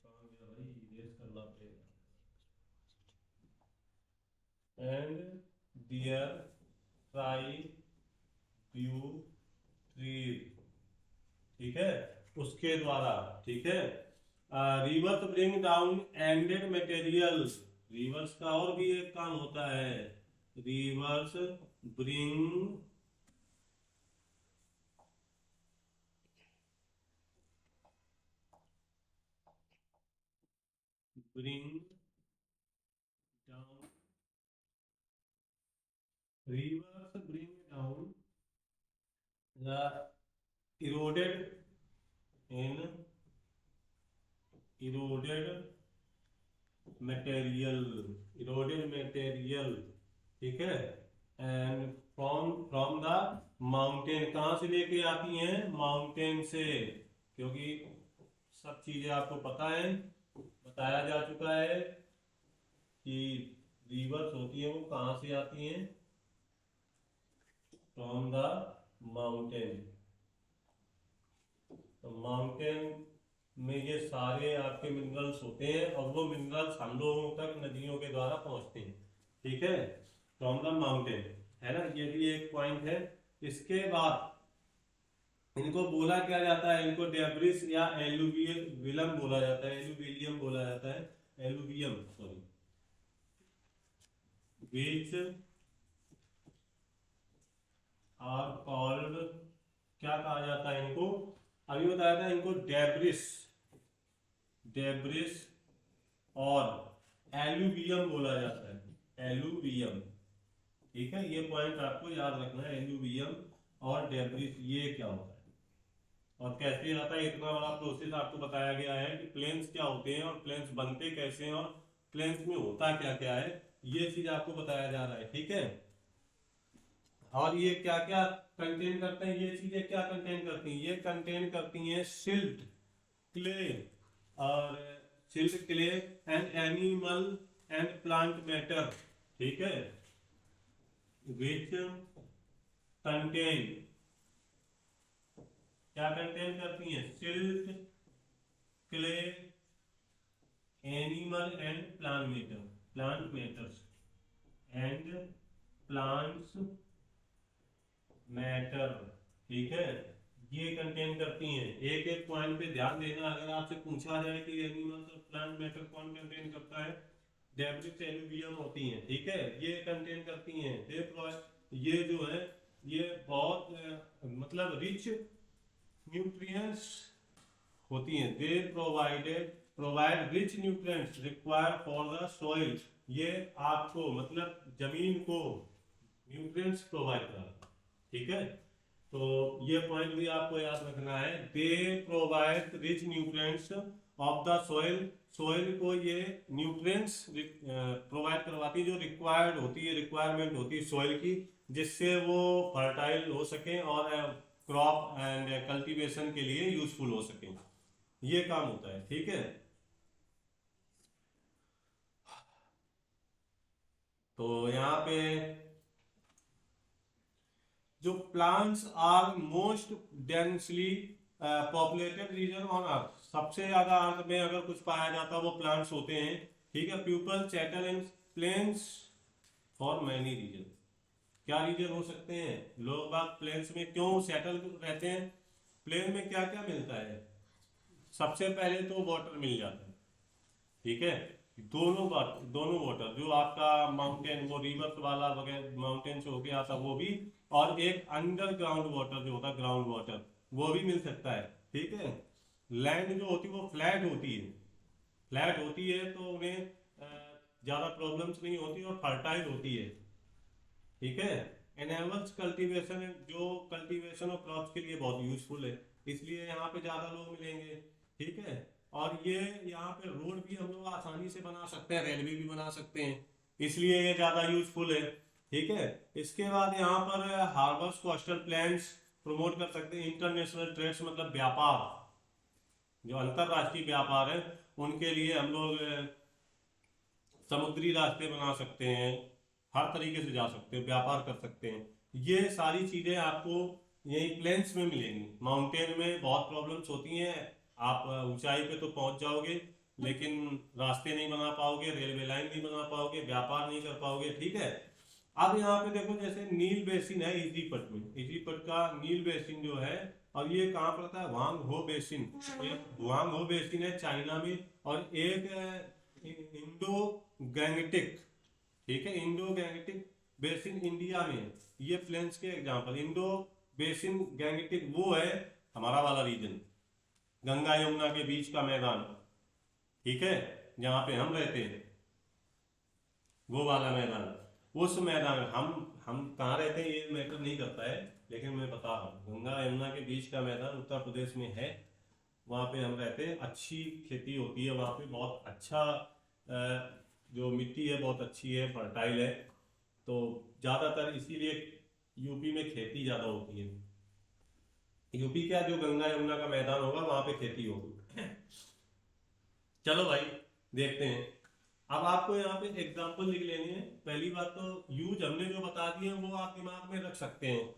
कहाँ गया भाई, इरेज करना पड़ेगा, एंड देयर ट्राइब्यूटरीज, ठीक है, उसके द्वारा, ठीक है। Reverse bring down ended material, reverse का और भी एक काम होता है, reverse bring bring down, reverse bring down the eroded in material, eroded material, ठीक है। एंड फ्रॉम द माउंटेन, कहाँ से लेके आती हैं, माउंटेन से, क्योंकि सब चीजें आपको पता है, बताया जा चुका है कि रिवर्स होती है वो कहाँ से आती हैं, फ्रॉम द माउंटेन। तो माउंटेन में ये सारे आपके मिनरल्स होते हैं और वो मिनरल्स हम लोगों तक नदियों के द्वारा पहुंचते हैं, ठीक है, फ्रॉम द माउंटेन, है ना। ये भी एक पॉइंट है। इसके बाद इनको बोला क्या जाता है, इनको डेब्रिस या एलुवियल विलम बोला जाता है, एलुविलियम बोला जाता है, alluvium sorry, which are called, क्या कहा जाता है इनको, अभी बताया था इनको डेब्रिस, डेब्रिस और एलुवियम बोला जाता है, एलुवियम, ठीक है। ये पॉइंट आपको याद रखना है, एलुवियम और डेब्रिस ये क्या होता है, और कैसे आता है, इतना बड़ा प्रोसेस आपको बताया गया है कि प्लेन्स क्या होते हैं और प्लेन्स बनते कैसे हैं और प्लेन्स में होता क्या क्या है, ये चीज आपको बताया जा रहा है। ठीक है, और ये क्या क्या कंटेन करते हैं, ये चीजें क्या कंटेन करती हैं, ये कंटेन करती हैं सिल्ट, क्ले और silt, clay and animal and plant matter. ठीक है, विच कंटेन, क्या कंटेन करती हैं, silt, clay, animal and plant matter, plant matters and plants matter. ठीक है, ये कंटेन करती हैं। एक एक पॉइंट पे ध्यान देना, अगर आपसे पूछा जाए कि एनिमल्स और प्लांट मैटर कौन कंटेन करता है, डेब्रिस एलुवियम होती हैं। ठीक है, ये कंटेन करती हैं। ये जो है ये बहुत मतलब रिच न्यूट्रिएंट्स होती हैं। They provide rich nutrients required for the soil. ये आपको मतलब जमीन को न्यूट्रिएंट्स प्रोवाइड कराता है। ठीक है, तो ये पॉइंट भी आपको याद रखना है। They provide rich nutrients of the soil, soil को ये न्यूट्रिएंट्स प्रोवाइड करवाती है जो रिक्वायर्ड होती है, रिक्वायरमेंट होती है सॉइल की, जिससे वो फर्टाइल हो सके और क्रॉप एंड कल्टीवेशन के लिए यूजफुल हो सके। ये काम होता है। ठीक है, तो यहाँ पे जो plants are most densely populated region on earth, सबसे ज्यादा अर्थ में अगर कुछ पाया जाता है वो प्लांट्स होते हैं। ठीक है, people settle in plains for many reason. क्या रीजन हो सकते हैं, लोग बाग प्लेन्स में क्यों सेटल रहते हैं, प्लेन में क्या क्या मिलता है, सबसे पहले तो वाटर मिल जाता है। ठीक है, दोनों वाटर जो आपका माउंटेन, वो रिवर्स वाला वगैरह माउंटेन से होके आता वो भी, और एक अंडरग्राउंड वाटर जो होता है, ग्राउंड वाटर, वो भी मिल सकता है। ठीक है, लैंड जो होती है वो फ्लैट होती है, फ्लैट होती है तो उन्हें ज़्यादा प्रॉब्लम्स नहीं होती और फर्टाइल होती है। ठीक है, एनेबल्स कल्टीवेशन, जो कल्टीवेशन और क्रॉप्स के लिए बहुत यूजफुल है, इसलिए यहाँ पे ज़्यादा लोग मिलेंगे। ठीक है, और ये यहाँ पे रोड भी हम लोग आसानी से बना सकते हैं, रेलवे भी बना सकते हैं, इसलिए ये ज़्यादा यूजफुल है। ठीक है, इसके बाद यहाँ पर हार्बर्स, कोस्टल प्लान्स प्रमोट कर सकते हैं। इंटरनेशनल ट्रेड्स मतलब व्यापार, जो अंतरराष्ट्रीय व्यापार है उनके लिए हम लोग समुद्री रास्ते बना सकते हैं, हर तरीके से जा सकते हैं, व्यापार कर सकते हैं। ये सारी चीजें आपको यही प्लेन्स में मिलेंगी। माउंटेन में बहुत प्रॉब्लम्स होती हैं, आप ऊंचाई पे तो पहुंच जाओगे लेकिन रास्ते नहीं बना पाओगे, रेलवे लाइन नहीं बना पाओगे, व्यापार नहीं कर पाओगे। ठीक है, अब यहाँ पे देखो जैसे नील बेसिन है इजिप्ट में, इजिप्ट का नील बेसिन जो है, अब ये कहाँ पड़ता है, वांग हो बेसिन, एक वांग हो बेसिन है चाइना में, और एक इंडो गैंगटिक। ठीक है, इंडो गैंगटिक बेसिन इंडिया में। ये प्लेन्स के एग्जांपल, इंडो बेसिन गैंगटिक वो है हमारा वाला रीजन, गंगा यमुना के बीच का मैदान। ठीक है, जहाँ पे हम रहते हैं वो वाला मैदान, उस मैदान हम कहाँ रहते हैं ये मैटर नहीं करता है, लेकिन मैं बता रहा हूँ गंगा यमुना के बीच का मैदान उत्तर प्रदेश में है, वहाँ पे हम रहते हैं। अच्छी खेती होती है वहाँ पे, बहुत अच्छा जो मिट्टी है बहुत अच्छी है, फर्टाइल है, तो ज़्यादातर इसीलिए यूपी में खेती ज़्यादा होती है। यूपी क्या, जो गंगा यमुना का मैदान होगा वहाँ पे खेती होगी। चलो भाई देखते हैं। अब आपको यहाँ पे एग्जाम्पल लिख लेनी है। पहली बात तो यूज हमने जो बता दिए वो आप दिमाग में रख सकते हैं।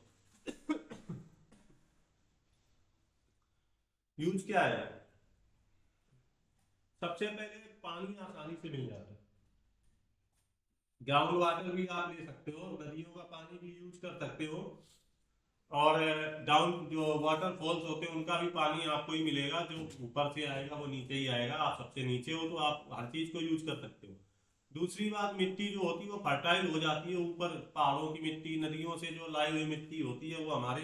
यूज क्या है, सबसे पहले पानी आसानी से मिल जाता है, ग्राउंड वाटर भी आप ले सकते हो, नदियों का पानी भी यूज कर सकते हो, और डाउन जो वाटरफॉल्स होते हैं उनका भी पानी आपको ही मिलेगा, जो ऊपर से आएगा वो नीचे ही आएगा, आप सबसे नीचे हो तो आप हर चीज को यूज कर सकते हो। दूसरी बात, मिट्टी जो होती है वो फर्टाइल हो जाती है, ऊपर पहाड़ों की मिट्टी, नदियों से जो लाई हुई मिट्टी होती है वो हमारे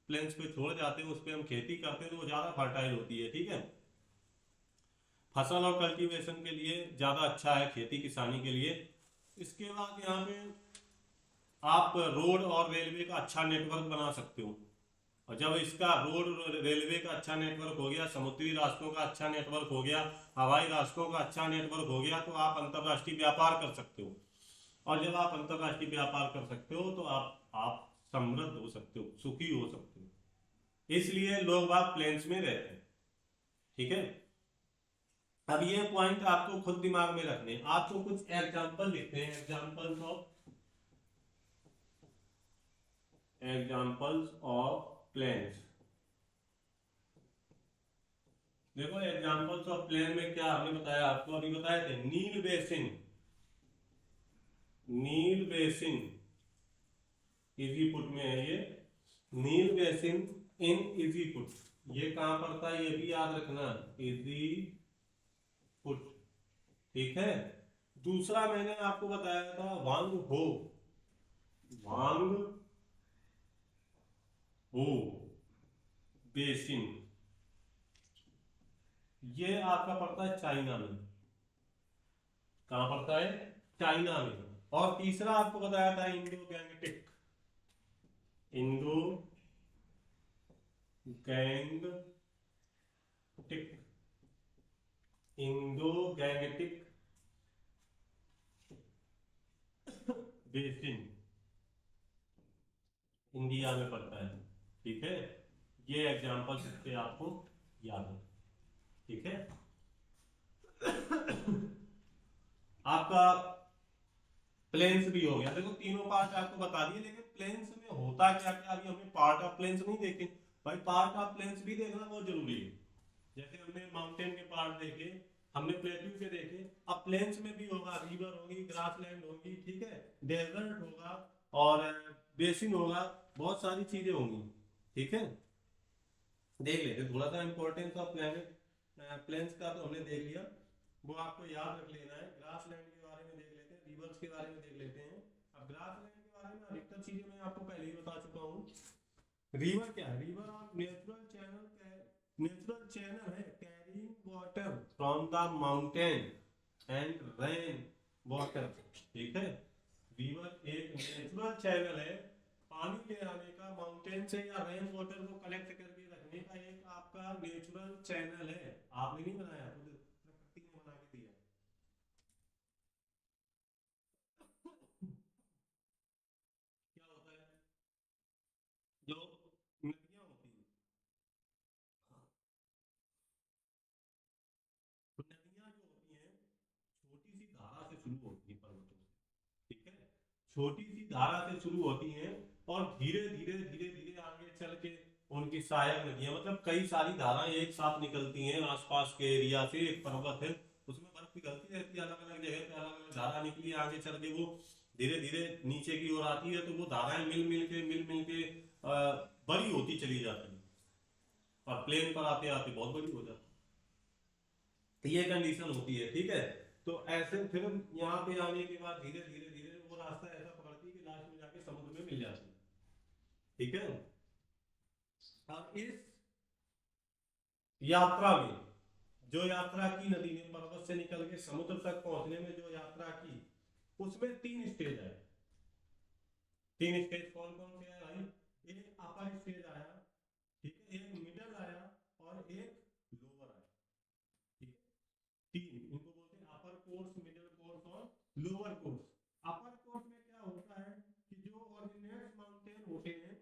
प्लेन्स पे छोड़ जाते हैं, उस पर हम खेती करते हैं तो वो ज्यादा फर्टाइल होती है। ठीक है, फसल और कल्टीवेशन के लिए ज्यादा अच्छा है, खेती किसानी के लिए। इसके बाद यहाँ पे आप रोड और रेलवे का अच्छा नेटवर्क बना सकते हो, और जब इसका रोड रेलवे का अच्छा नेटवर्क हो गया, समुद्री रास्तों का अच्छा नेटवर्क हो गया, हवाई रास्तों का अच्छा नेटवर्क हो गया, तो आप अंतरराष्ट्रीय व्यापार कर सकते हो। और जब आप अंतरराष्ट्रीय व्यापार कर सकते हो तो आप समृद्ध हो सकते हो, सुखी हो सकते हो। इसलिए लोग बाग प्लेन्स में रहते हैं। ठीक है, अब ये पॉइंट आपको खुद दिमाग में रखने, आपको कुछ एग्जांपल लिखते हैं, एग्जांपल्स ऑफ प्लेन्स। देखो एग्जांपल्स ऑफ प्लेन में क्या हमने बताया, आपको अभी बताए थे, नील बेसिन, नील बेसिन इजीपुट में है ये, नील बेसिन इन इजीपुट, ये कहां पड़ता है ये भी याद रखना, इजीपुट। ठीक है, दूसरा मैंने आपको बताया था वांग हो, वांग हो बेसिन, ये आपका पड़ता है चाइना में। कहां पड़ता है, चाइना में। और तीसरा आपको बताया था Indo Gangetic, Indo Gangetic, Indo Gangetic basin India में पड़ता है। ठीक है, ये एग्जांपल से आपको याद है। ठीक है, आपका प्लेन्स भी हो गया। देखो तीनों पार्ट आपको बता दिए, लेकिन प्लेन्स में होता क्या क्या, अभी हमने पार्ट ऑफ प्लेन्स नहीं देखे भाई, पार्ट ऑफ प्लेन्स भी देखना बहुत जरूरी है। जैसे हमने माउंटेन के पार्ट देखे, हमने प्लेट्यू के देखे, अब प्लेन्स में भी होगा, रिवर होगी, ग्रासलैंड होगी, ठीक है, डेजर्ट होगा और बेसिन होगा, बहुत सारी चीजें होंगी। ठीक है, देख लेते थोड़ा सा इंपॉर्टेंस ऑफ प्लेन्स का तो हमने देख लिया, वो आपको याद रख लेना है। ग्रासलैंड के बारे में देख लेते हैं, रिवर्स के बारे में देख लेते हैं। अब ग्रासलैंड के बारे में अधिकतर चीजें मैं आपको पहले ही बता चुका हूँ। रिवर क्या है, river of natural channel, natural channel है carrying water from the mountain and rain water. ठीक है, रिवर एक नेचुरल चैनल है, पानी ले आने का माउंटेन से या रेन वाटर को कलेक्ट करके रखने का एक आपका नेचुरल चैनल है। आपने नहीं बनाया, खुद प्रकृति ने बना के दिया। क्या होता है, जो नदियां होती हैं, तो नदियां जो होती हैं छोटी सी धारा से शुरू होती है पर्वतों से। ठीक है, छोटी सी धारा से शुरू होती हैं और धीरे धीरे धीरे धीरे आगे चल के उनकी सहायक नदियां, मतलब कई सारी धाराएं एक साथ निकलती हैं आसपास के एरिया से। एक पर्वत है, उसमें बर्फ पिघलती रहती है, अलग अलग जगह पे अलग अलग धारा निकली, आगे चल के वो धीरे धीरे नीचे की ओर आती है, तो वो धाराएं मिल मिल के बड़ी होती चली जाती है और प्लेन पर आते आते बहुत बड़ी हो जाती है। तो ये कंडीशन होती है। ठीक है, तो ऐसे फिर यहाँ पे आने के बाद धीरे धीरे धीरे वो रास्ता ऐसा पकड़ती है कि लास्ट में जाके समुद्र में मिल जाती है। ठीक है, और इस यात्रा में, जो यात्रा की नदी ने पर्वत से निकल के समुद्र तक पहुंचने में जो यात्रा की, उसमें 3 स्टेज आए। 3 स्टेज कौन कौन से आए भाई, एक अपर स्टेज आया, ठीक है, एक मिडल आया और एक लोअर आया। ठीक है, तीन इनको बोलते हैं अपर कोर्स, मिडिल कोर्स और लोअर कोर्स। अपर कोर्स में क्या होता है कि जो ऑर्डिनेट्स माउंटेन होते हैं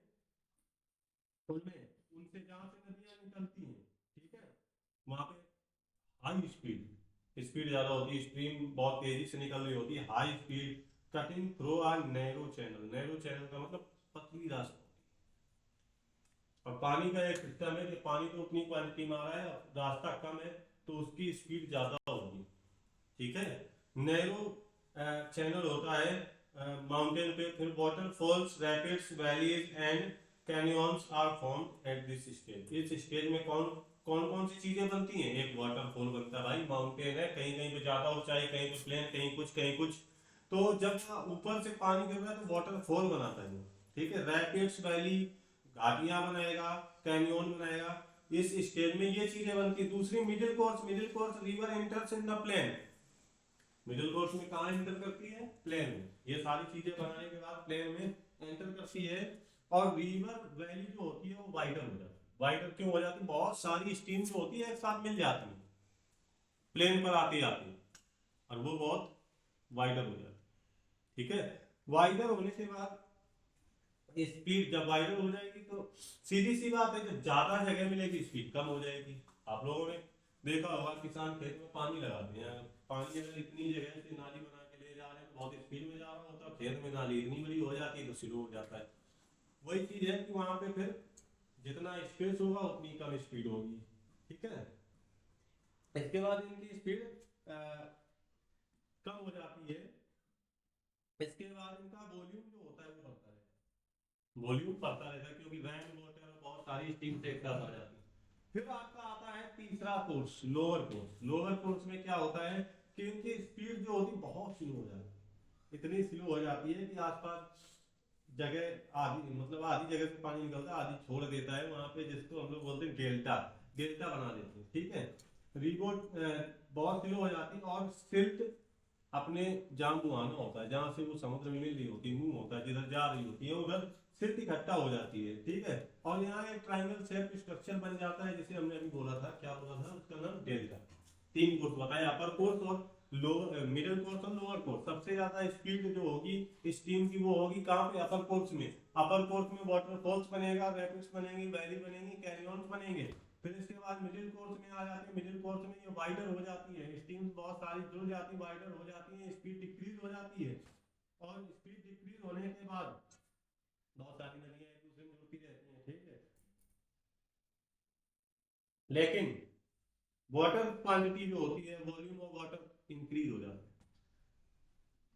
उनमें, उनसे जहां से नदियां निकलती हैं, ठीक है, वहां पे हाई स्पीड, स्पीड ज्यादा होती है, स्ट्रीम बहुत तेजी से निकल रही होती है, हाई स्पीड कटिंग थ्रू आ नैरो चैनल। नैरो चैनल का मतलब पतली रास्ता। और पानी का एक सिस्टम है कि पानी तो उतनी क्वांटिटी में आ रहा है, रास्ता कम है तो उसकी स्पीड ज्यादा होगी। ठीक है, नैरो चैनल होता है माउंटेन पे। फिर waterfalls, rapids, valleys and canyons are formed at this stage. इस स्टेज में कौन कौन कौन सी चीजें बनती हैं, एक वाटरफॉल बनता है भाई, माउंटेन है, कहीं कहीं पे ज्यादा ऊंचाई, कहीं पे प्लेन, कहीं कुछ कहीं कुछ, तो जब ऊपर से पानी गिर रहा है तो वाटरफॉल बनाता है। ठीक है, रैपिड्स, वैली, घाटियां बनाएगा, कैनियन बनाएगा। इस स्टेज में ये चीजें बनती है। दूसरी middle course, middle course river enters in the plain. Middle course में कहाँ एंटर करती है, प्लेन में। ये सारी चीजें बनाने के बाद प्लेन में एंटर करती है। और रिवर वैली जो होती है वो वाइडर हो जाती है। वाइडर क्यों हो जाती है? बहुत सारी स्ट्रीम जो होती है एक साथ मिल जाती है प्लेन पर आती आती, और वो बहुत वाइडर हो जाती है। ठीक है, वाइडर होने के बाद स्पीड जब वाइडर हो जाएगी तो सीधी सी बात है, जब ज्यादा जगह मिलेगी स्पीड कम हो जाएगी। आप लोगों ने देखा होगा किसान खेत में पानी लगाते हैं, पानी अगर इतनी जगह से नाली बना के ले जा रहे हैं तो बहुत स्पीड में जा रहा होता है, खेत में नाली इतनी बड़ी हो जाती है तो स्लो हो जाता है। वही चीज है कि वहां पे फिर जितना स्पेस होगा उतनी कम स्पीड होगी। ठीक है, इसके बाद इनकी स्पीड कम हो जाती है। इसके बाद इनका वॉल्यूम जो होता है वो बढ़ता है, वॉल्यूम बढ़ता रहता है क्योंकि रैन वाटर और बहुत सारी स्टीम से एक साथ आ जाती है। फिर आपका आता है तीसरा course, lower course. Lower course में क्या होता है कि इनकी स्पीड जो होती है बहुत स्लो हो जाती है, इतनी स्लो हो जाती है कि आसपास जगह आधी, मतलब आधी जगह से पानी निकलता है, आधी छोड़ देता है वहां पे, जिसको हम लोग बोलते हैं डेल्टा, डेल्टा बना देते हैं। ठीक है, रीबोट बहुत स्लो हो जाती है, और सिल्ट अपने जाम बुआना होता है, जहां से वो समुद्र में मिल रही होती है, मुंह होता है जिधर जा रही होती है उधर सिर्फ इकट्ठा हो जाती है। ठीक है, और यहाँ एक ट्राइंगल शेप स्ट्रक्चर बन जाता है, जिसे हमने अभी बोला था, क्या बोला था उसका नाम? डेल्टा। तीन कोर्स बताया, अपर कोर्स और लोअर, मिडिल कोर्स और लोअर कोर्स। सबसे ज्यादा स्पीड जो होगी स्टीम की वो होगी कहाँ पे? अपर कोर्स में। अपर कोर्स में वाटरफॉल्स बनेगा, रैपिड्स बनेंगे, वैली बनेंगी, कैनियंस बनेंगे। फिर इसके बाद मिडिल कोर्स में आ जाते हैं, मिडिल कोर्स में ये वाइडर हो जाती है, स्टीम्स बहुत सारी जुड़ जाती है, वाइडर हो जाती है, स्पीड डिक्रीज हो जाती है। और स्पीड डिक्रीज होने के बाद बहुत सारी नदियां एक दूसरे में जुड़ती रहती हैं। ठीक है, लेकिन वाटर क्वांटिटी जो होती है, वॉल्यूम ऑफ वाटर इंक्रीज हो जाता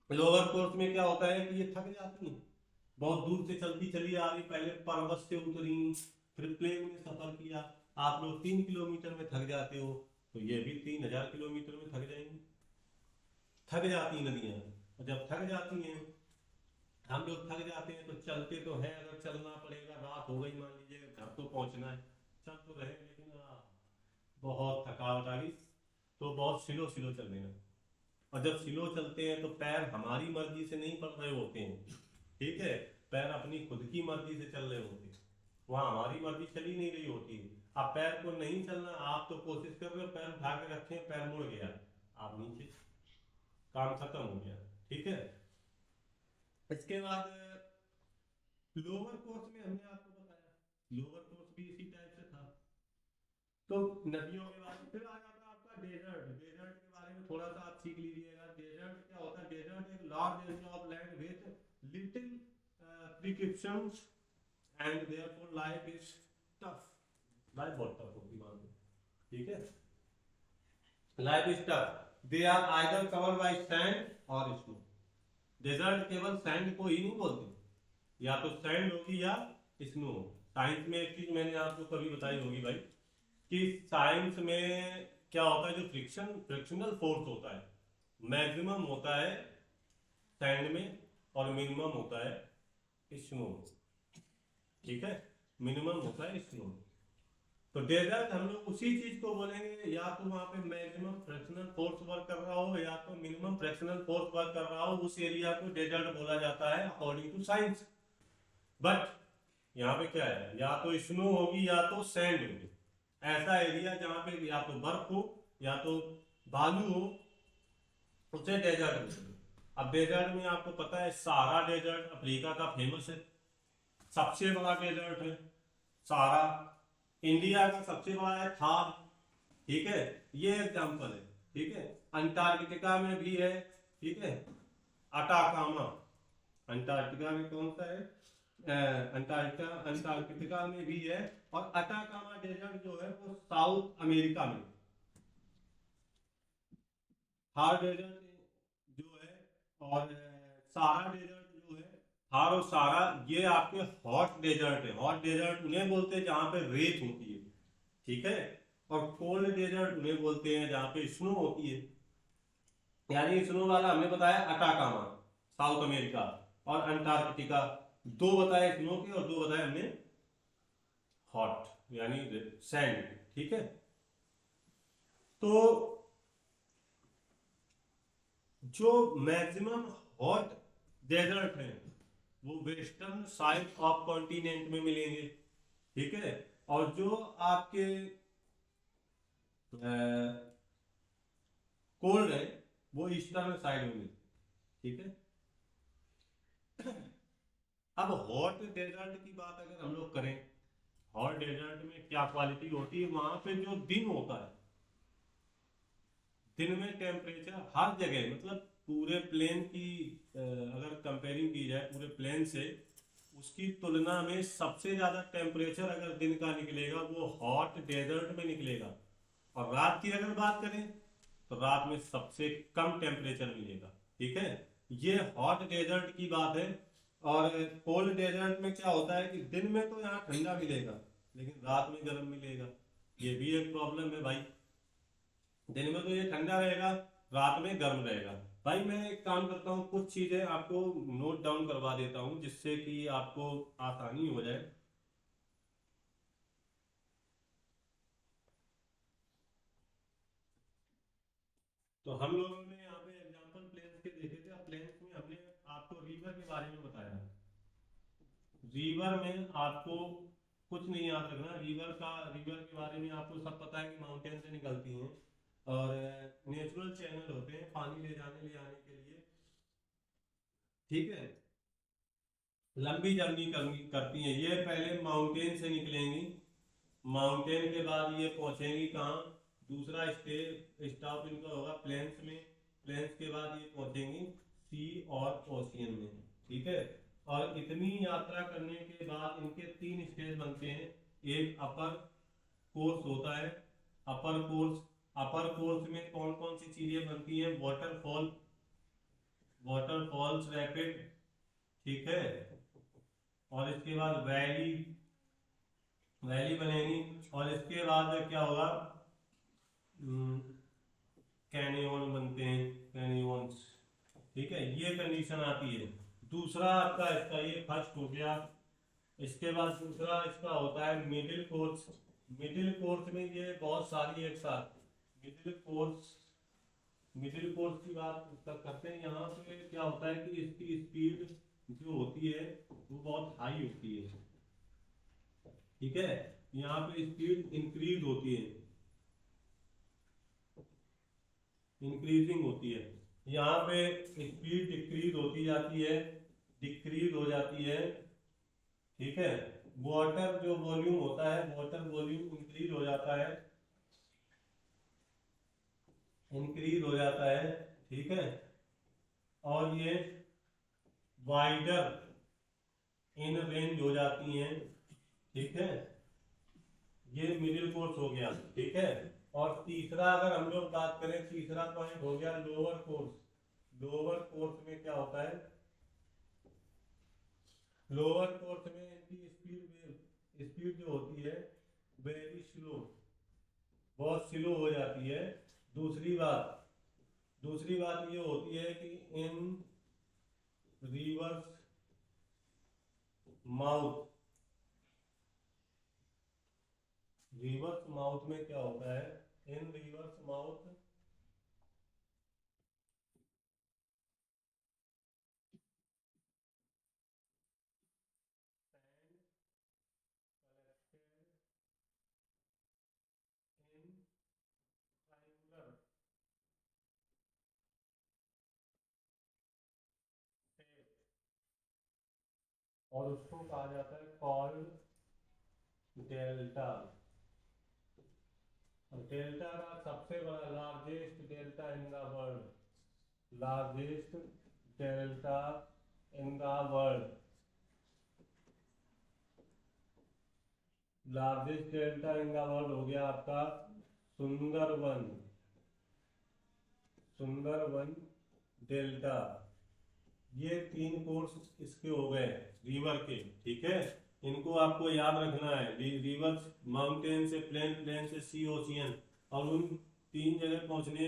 है। लोअर कोर्स में क्या होता है कि ये थक जाती हैं, बहुत दूर से चलती चली आ रही, पहले पर्वत से उतरी, फिर प्लेन में सफर किया। आप लोग 3 किलोमीटर में थक जाते हो, तो ये भी 3000 किलोमीटर में थक जाएंगे। थक जाती नदियां, और जब थक जाती हैं, हम लोग थक जाते हैं तो चलते तो हैं, अगर चलना पड़ेगा, रात हो गई मान लीजिए, घर तो पहुंचना है, चल तो रहे, लेकिन बहुत थकावट आ गई तो बहुत स्लो स्लो चलने लगे। और जब स्लो चलते हैं तो पैर हमारी मर्जी से नहीं पड़ रहे होते हैं। ठीक है, पैर अपनी खुद की मर्जी से चल रहे होते हैं, वहां हमारी मर्जी चली नहीं रही होती है। अब पैर को नहीं चलना, आप तो कोशिश कर रहे हो, पैर उठा के रखें, पैर मुड़ गया, आप नीचे, काम खत्म हो गया। ठीक है, इसके बाद लोअर कोर्स में हमने आपको बताया, लोअर कोर्स भी इसी टाइप से था। तो नदियों के बारे में फिर आ जाता है आपका डेजर्ट। डेजर्ट के बारे में थोड़ा सा आप सीख लीजिएगा। डेजर्ट क्या होता है? डेजर्ट एक large area of land with little prescriptions and therefore life is tough. Life बहुत टफ होती है वहां पे। ठीक है, life is tough, they are either covered by sand और स्नो। डेजर्ट केवल सैंड को ही नहीं बोलते, या तो सैंड होगी या स्नो। साइंस में एक चीज मैंने आपको कभी बताई होगी भाई, कि साइंस में क्या होता है, जो फ्रिक्शनल फोर्स होता है मैक्सिमम होता है सैंड में, और मिनिमम होता है स्नो। ठीक है, मिनिमम होता है स्नो। तो डेजर्ट हम लोग उसी चीज को बोलेंगे, या तो वहां पे मैक्सिमम फ्रैक्शनल फोर्स वर्क कर रहा हो, या तो मिनिमम फ्रैक्शनल फोर्स वर्क कर रहा हो, उस एरिया को डेजर्ट बोला जाता है अकॉर्डिंग टू साइंस। बट यहाँ पे क्या है, या तो स्नो होगी या तो सैंड होगी। ऐसा एरिया जहाँ पे या तो बर्फ हो या तो बालू हो, उसे डेजर्ट बोलते हैं। अब डेजर्ट में आपको पता है, सहारा डेजर्ट अफ्रीका का फेमस है, सबसे बड़ा डेजर्ट है सहारा। इंडिया का सबसे बड़ा है थार। ठीक है, ये एग्जांपल है। ठीक है, अंटार्कटिका में भी है। ठीक है, अटाकामा, अंटार्कटिका में कौन सा है? अंटार्कटिका में भी है। और अटाकामा डेजर्ट जो है वो साउथ अमेरिका में। थार डेजर्ट जो है, और सहारा डेजर्ट जो है, थार और सहारा ये आपके हॉट डेजर्ट है। हॉट डेजर्ट उन्हें बोलते हैं जहां पे रेत होती है। ठीक है, और कोल्ड डेजर्ट उन्हें बोलते हैं जहां पे स्नो होती है। यानी स्नो वाला हमने बताया अटाकामा साउथ अमेरिका, और अंटार्कटिका। दो बताए स्नो के और दो बताए हमने हॉट यानी सैंड। ठीक है, तो जो मैक्सिमम हॉट डेजर्ट है वो वेस्टर्न साइड ऑफ कॉन्टिनेंट में मिलेंगे, ठीक है। और जो आपके कोल्ड है वो ईस्टर्न साइड में मिलेंगे, ठीक है। अब हॉट डेजर्ट की बात अगर हम लोग करें, हॉट डेजर्ट में क्या क्वालिटी होती है, वहां पे जो दिन होता है, दिन में टेम्परेचर हर जगह, मतलब पूरे प्लेन की अगर कंपेयरिंग की जाए पूरे प्लेन से, उसकी तुलना में सबसे ज्यादा टेम्परेचर अगर दिन का निकलेगा वो हॉट डेजर्ट में निकलेगा। और रात की अगर बात करें तो रात में सबसे कम टेम्परेचर मिलेगा, ठीक है। ये हॉट डेजर्ट की बात है। और कोल्ड डेजर्ट में क्या होता है कि दिन में तो यहाँ ठंडा मिलेगा लेकिन रात में गर्म मिलेगा। ये भी एक प्रॉब्लम है भाई, दिन में तो ये ठंडा रहेगा, रात में गर्म रहेगा। भाई मैं एक काम करता हूँ, कुछ चीजें आपको नोट डाउन करवा देता हूँ जिससे कि आपको आसानी हो जाए। तो हम लोगों ने यहाँ पे एग्जांपल प्लेन्स के देखे थे। अब प्लेन्स में हमने आपको रिवर के बारे में बताया। रिवर में आपको कुछ नहीं याद रखना, रिवर के बारे में आपको सब पता है कि माउंटेन से निकलती हैं और नेचुरल चैनल होते हैं पानी ले जाने ले आने के लिए, ठीक है। लंबी जर्नी करती हैं ये, पहले माउंटेन से निकलेंगी, माउंटेन के बाद ये पहुंचेंगी कहाँ, दूसरा स्टॉप इनका होगा प्लेन्स में, प्लेन्स के बाद ये पहुंचेंगी सी और ओशियन में, ठीक है। और इतनी यात्रा करने के बाद इनके तीन स्टेज बनते हैं। एक अपर कोर्स होता है, अपर कोर्स, अपर कोर्स में कौन कौन सी चीजें बनती हैं, वाटरफॉल, वाटरफॉल्स रैपिड, ठीक है। और इसके बाद वैली, वैली बनेगी। और इसके बाद क्या होगा, कैनियन बनते हैं, कैनियंस, ठीक है। ये कंडीशन आती है। दूसरा आपका इसका ये फर्स्ट हो गया। इसके बाद दूसरा इसका होता है मिडिल कोर्स। मिडिल कोर्स में ये बहुत सारी एक साथ मिडिल कोर्स, मिडिल कोर्स की बात करते हैं। यहाँ पे क्या होता है कि इसकी स्पीड जो होती है वो बहुत हाई होती है, ठीक है। यहाँ पे स्पीड इंक्रीज होती है, इंक्रीजिंग होती है। यहाँ पे स्पीड डिक्रीज होती जाती है, डिक्रीज हो जाती है, ठीक है। वाटर जो वॉल्यूम होता है, वाटर वॉल्यूम इंक्रीज हो जाता है, इंक्रीज हो जाता है, ठीक है। और ये वाइडर इन रेंज हो जाती हैं, ठीक है। ये मिडिल कोर्स हो गया, ठीक है। और तीसरा अगर हम लोग बात करें, तीसरा पॉइंट हो गया लोअर कोर्स। लोअर कोर्स में क्या होता है, लोअर कोर्स में इनकी स्पीड, स्पीड जो होती है वेरी स्लो, बहुत स्लो हो जाती है। दूसरी बात, दूसरी बात ये होती है कि इन रिवर्स माउथ, रिवर्स माउथ में क्या होता है, इन रिवर्स माउथ इन ट्रायंगुलर और उसको कहा जाता है कॉल्ड डेल्टा। डेल्टा का सबसे बड़ा largest delta in the world, largest delta in the world, largest delta in the world हो गया आपका सुंदरवन, सुंदरवन डेल्टा। ये तीन कोर्स इसके हो गए रिवर के, ठीक है। इनको आपको याद रखना है, रिवर माउंटेन से प्लेन, प्लेन से सी ओशियन। और उन तीन जगह पहुंचने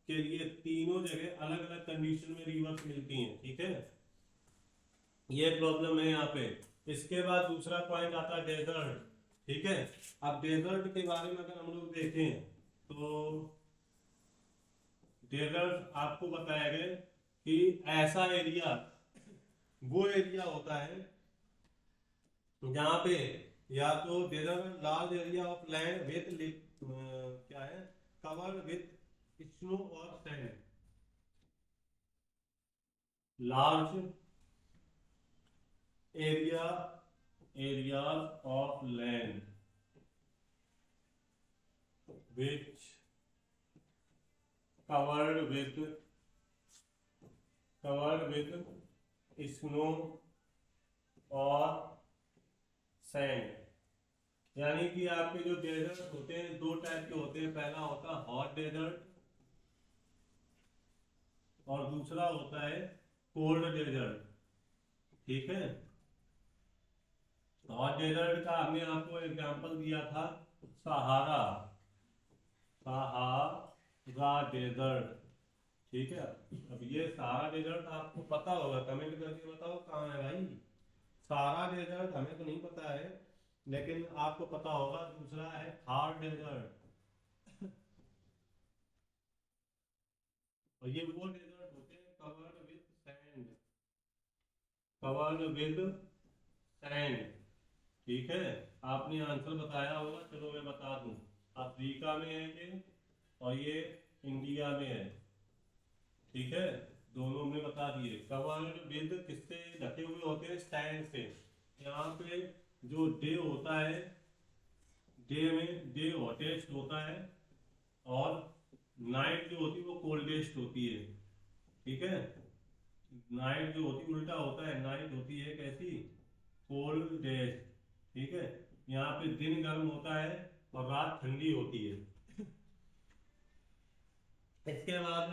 के लिए तीनों जगह अलग अलग कंडीशन में रिवर्स मिलती हैं, ठीक है। ये प्रॉब्लम है यहाँ पे। इसके बाद दूसरा पॉइंट आता है डेजर्ट, ठीक है। अब डेजर्ट के बारे में अगर हम लोग देखें तो डेजर्ट आपको बताया गया कि ऐसा एरिया वो एरिया होता है जहाँ पे या तो there are large area of land with क्या है, कवर्ड विथ स्नो और sand, large area areas of land which covered with snow और sand। यानी कि आपके जो डेजर्ट होते हैं दो टाइप के होते हैं, पहला होता है हॉट डेजर्ट और दूसरा होता है कोल्ड डेजर्ट। ठीक है, हॉट डेजर्ट का हमने आपको एग्जांपल दिया था सहारा, सहारा डेजर्ट। ठीक है, अब ये सहारा डेजर्ट आपको पता होगा, कमेंट करके बताओ कहाँ है भाई। सहारा डेजर्ट हमें तो नहीं पता है, लेकिन आपको पता होगा। दूसरा है थार डेजर्ट, और ये वो डेजर्ट होते हैं covered with sand, covered with sand. ठीक है, आपने आंसर बताया होगा, चलो मैं बता दूं। अफ्रीका में है ये और ये इंडिया में है। ठीक है, दोनों में बता दिए। कवर्ड विद किससे ढके हुए होते हैं, सैंड से। यहाँ पे जो डे होता है, डे में डे हॉटेस्ट होता है और नाइट जो होती है वो कोल्डेस्ट होती है। ठीक है, नाइट जो होती है उल्टा होता है, नाइट होती है कैसी, कोल्डेस्ट। ठीक है, यहाँ पे दिन गर्म होता है और रात ठंडी होती है। इसके बाद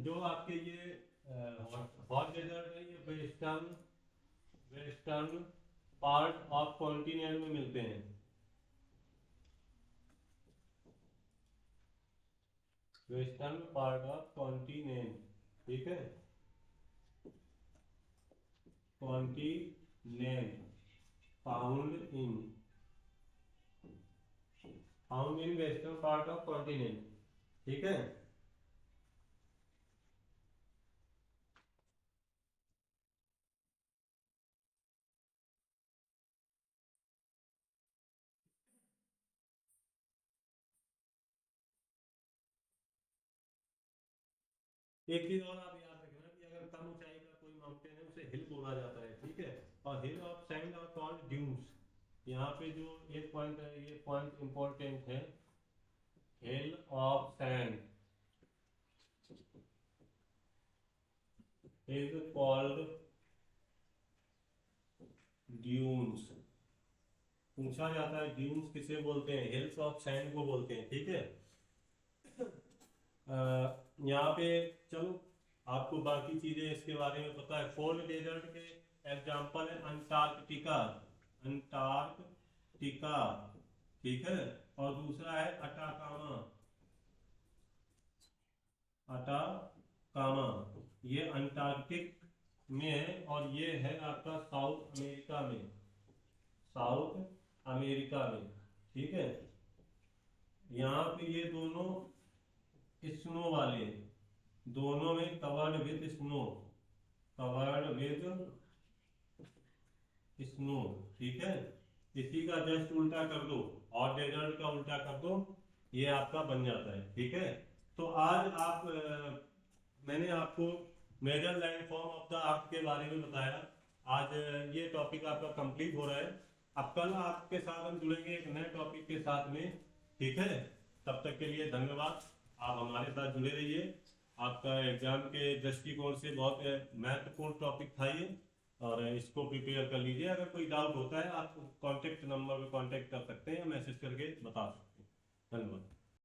जो आपके ये हॉट डेजर्ट है, ये western western part of continent में मिलते हैं। Western part of continent. ठीक है, continent found in western part of continent. ठीक है, एक चीज और आप याद रखना कि अगर कम ऊंचाई का कोई माउंटेन है उसे हिल बोला जाता है। ठीक है, और hill of sand are called dunes. यहाँ पे जो एक पॉइंट है, ये पॉइंट इंपॉर्टेंट है, hill of sand is called dunes. पूछा जाता है ड्यून्स किसे बोलते हैं, हिल्स ऑफ सैंड को बोलते हैं। ठीक है, यहाँ पे चलो आपको बाकी चीजें इसके बारे में पता है। कोल्ड डेजर्ट के एग्जांपल है अंटार्कटिका, अंटार्कटिका। ठीक है, और दूसरा है अटाकामा, अटाकामा ये अंटार्कटिक में है और ये है आपका साउथ अमेरिका में, साउथ अमेरिका में। ठीक है, यहाँ पे ये दोनों स्नो वाले, दोनों में covered with snow, covered with snow. ठीक है, इसी का जस्ट उल्टा कर दो, हॉट डेजर्ट का उल्टा कर दो, ये आपका बन जाता है। ठीक है, तो आज मैंने आपको major land form of the earth के बारे में बताया। आज ये टॉपिक आपका कंप्लीट हो रहा है। अब कल आपके साथ हम जुड़ेंगे एक नए टॉपिक के साथ में। ठीक है, तब तक के लिए धन्यवाद। आप हमारे साथ जुड़े रहिए। आपका एग्जाम के दृष्टिकोण से बहुत महत्वपूर्ण टॉपिक था ये, और इसको प्रिपेयर कर लीजिए। अगर कोई डाउट होता है आप कांटेक्ट नंबर पे कांटेक्ट कर सकते हैं या मैसेज करके बता सकते हैं। धन्यवाद।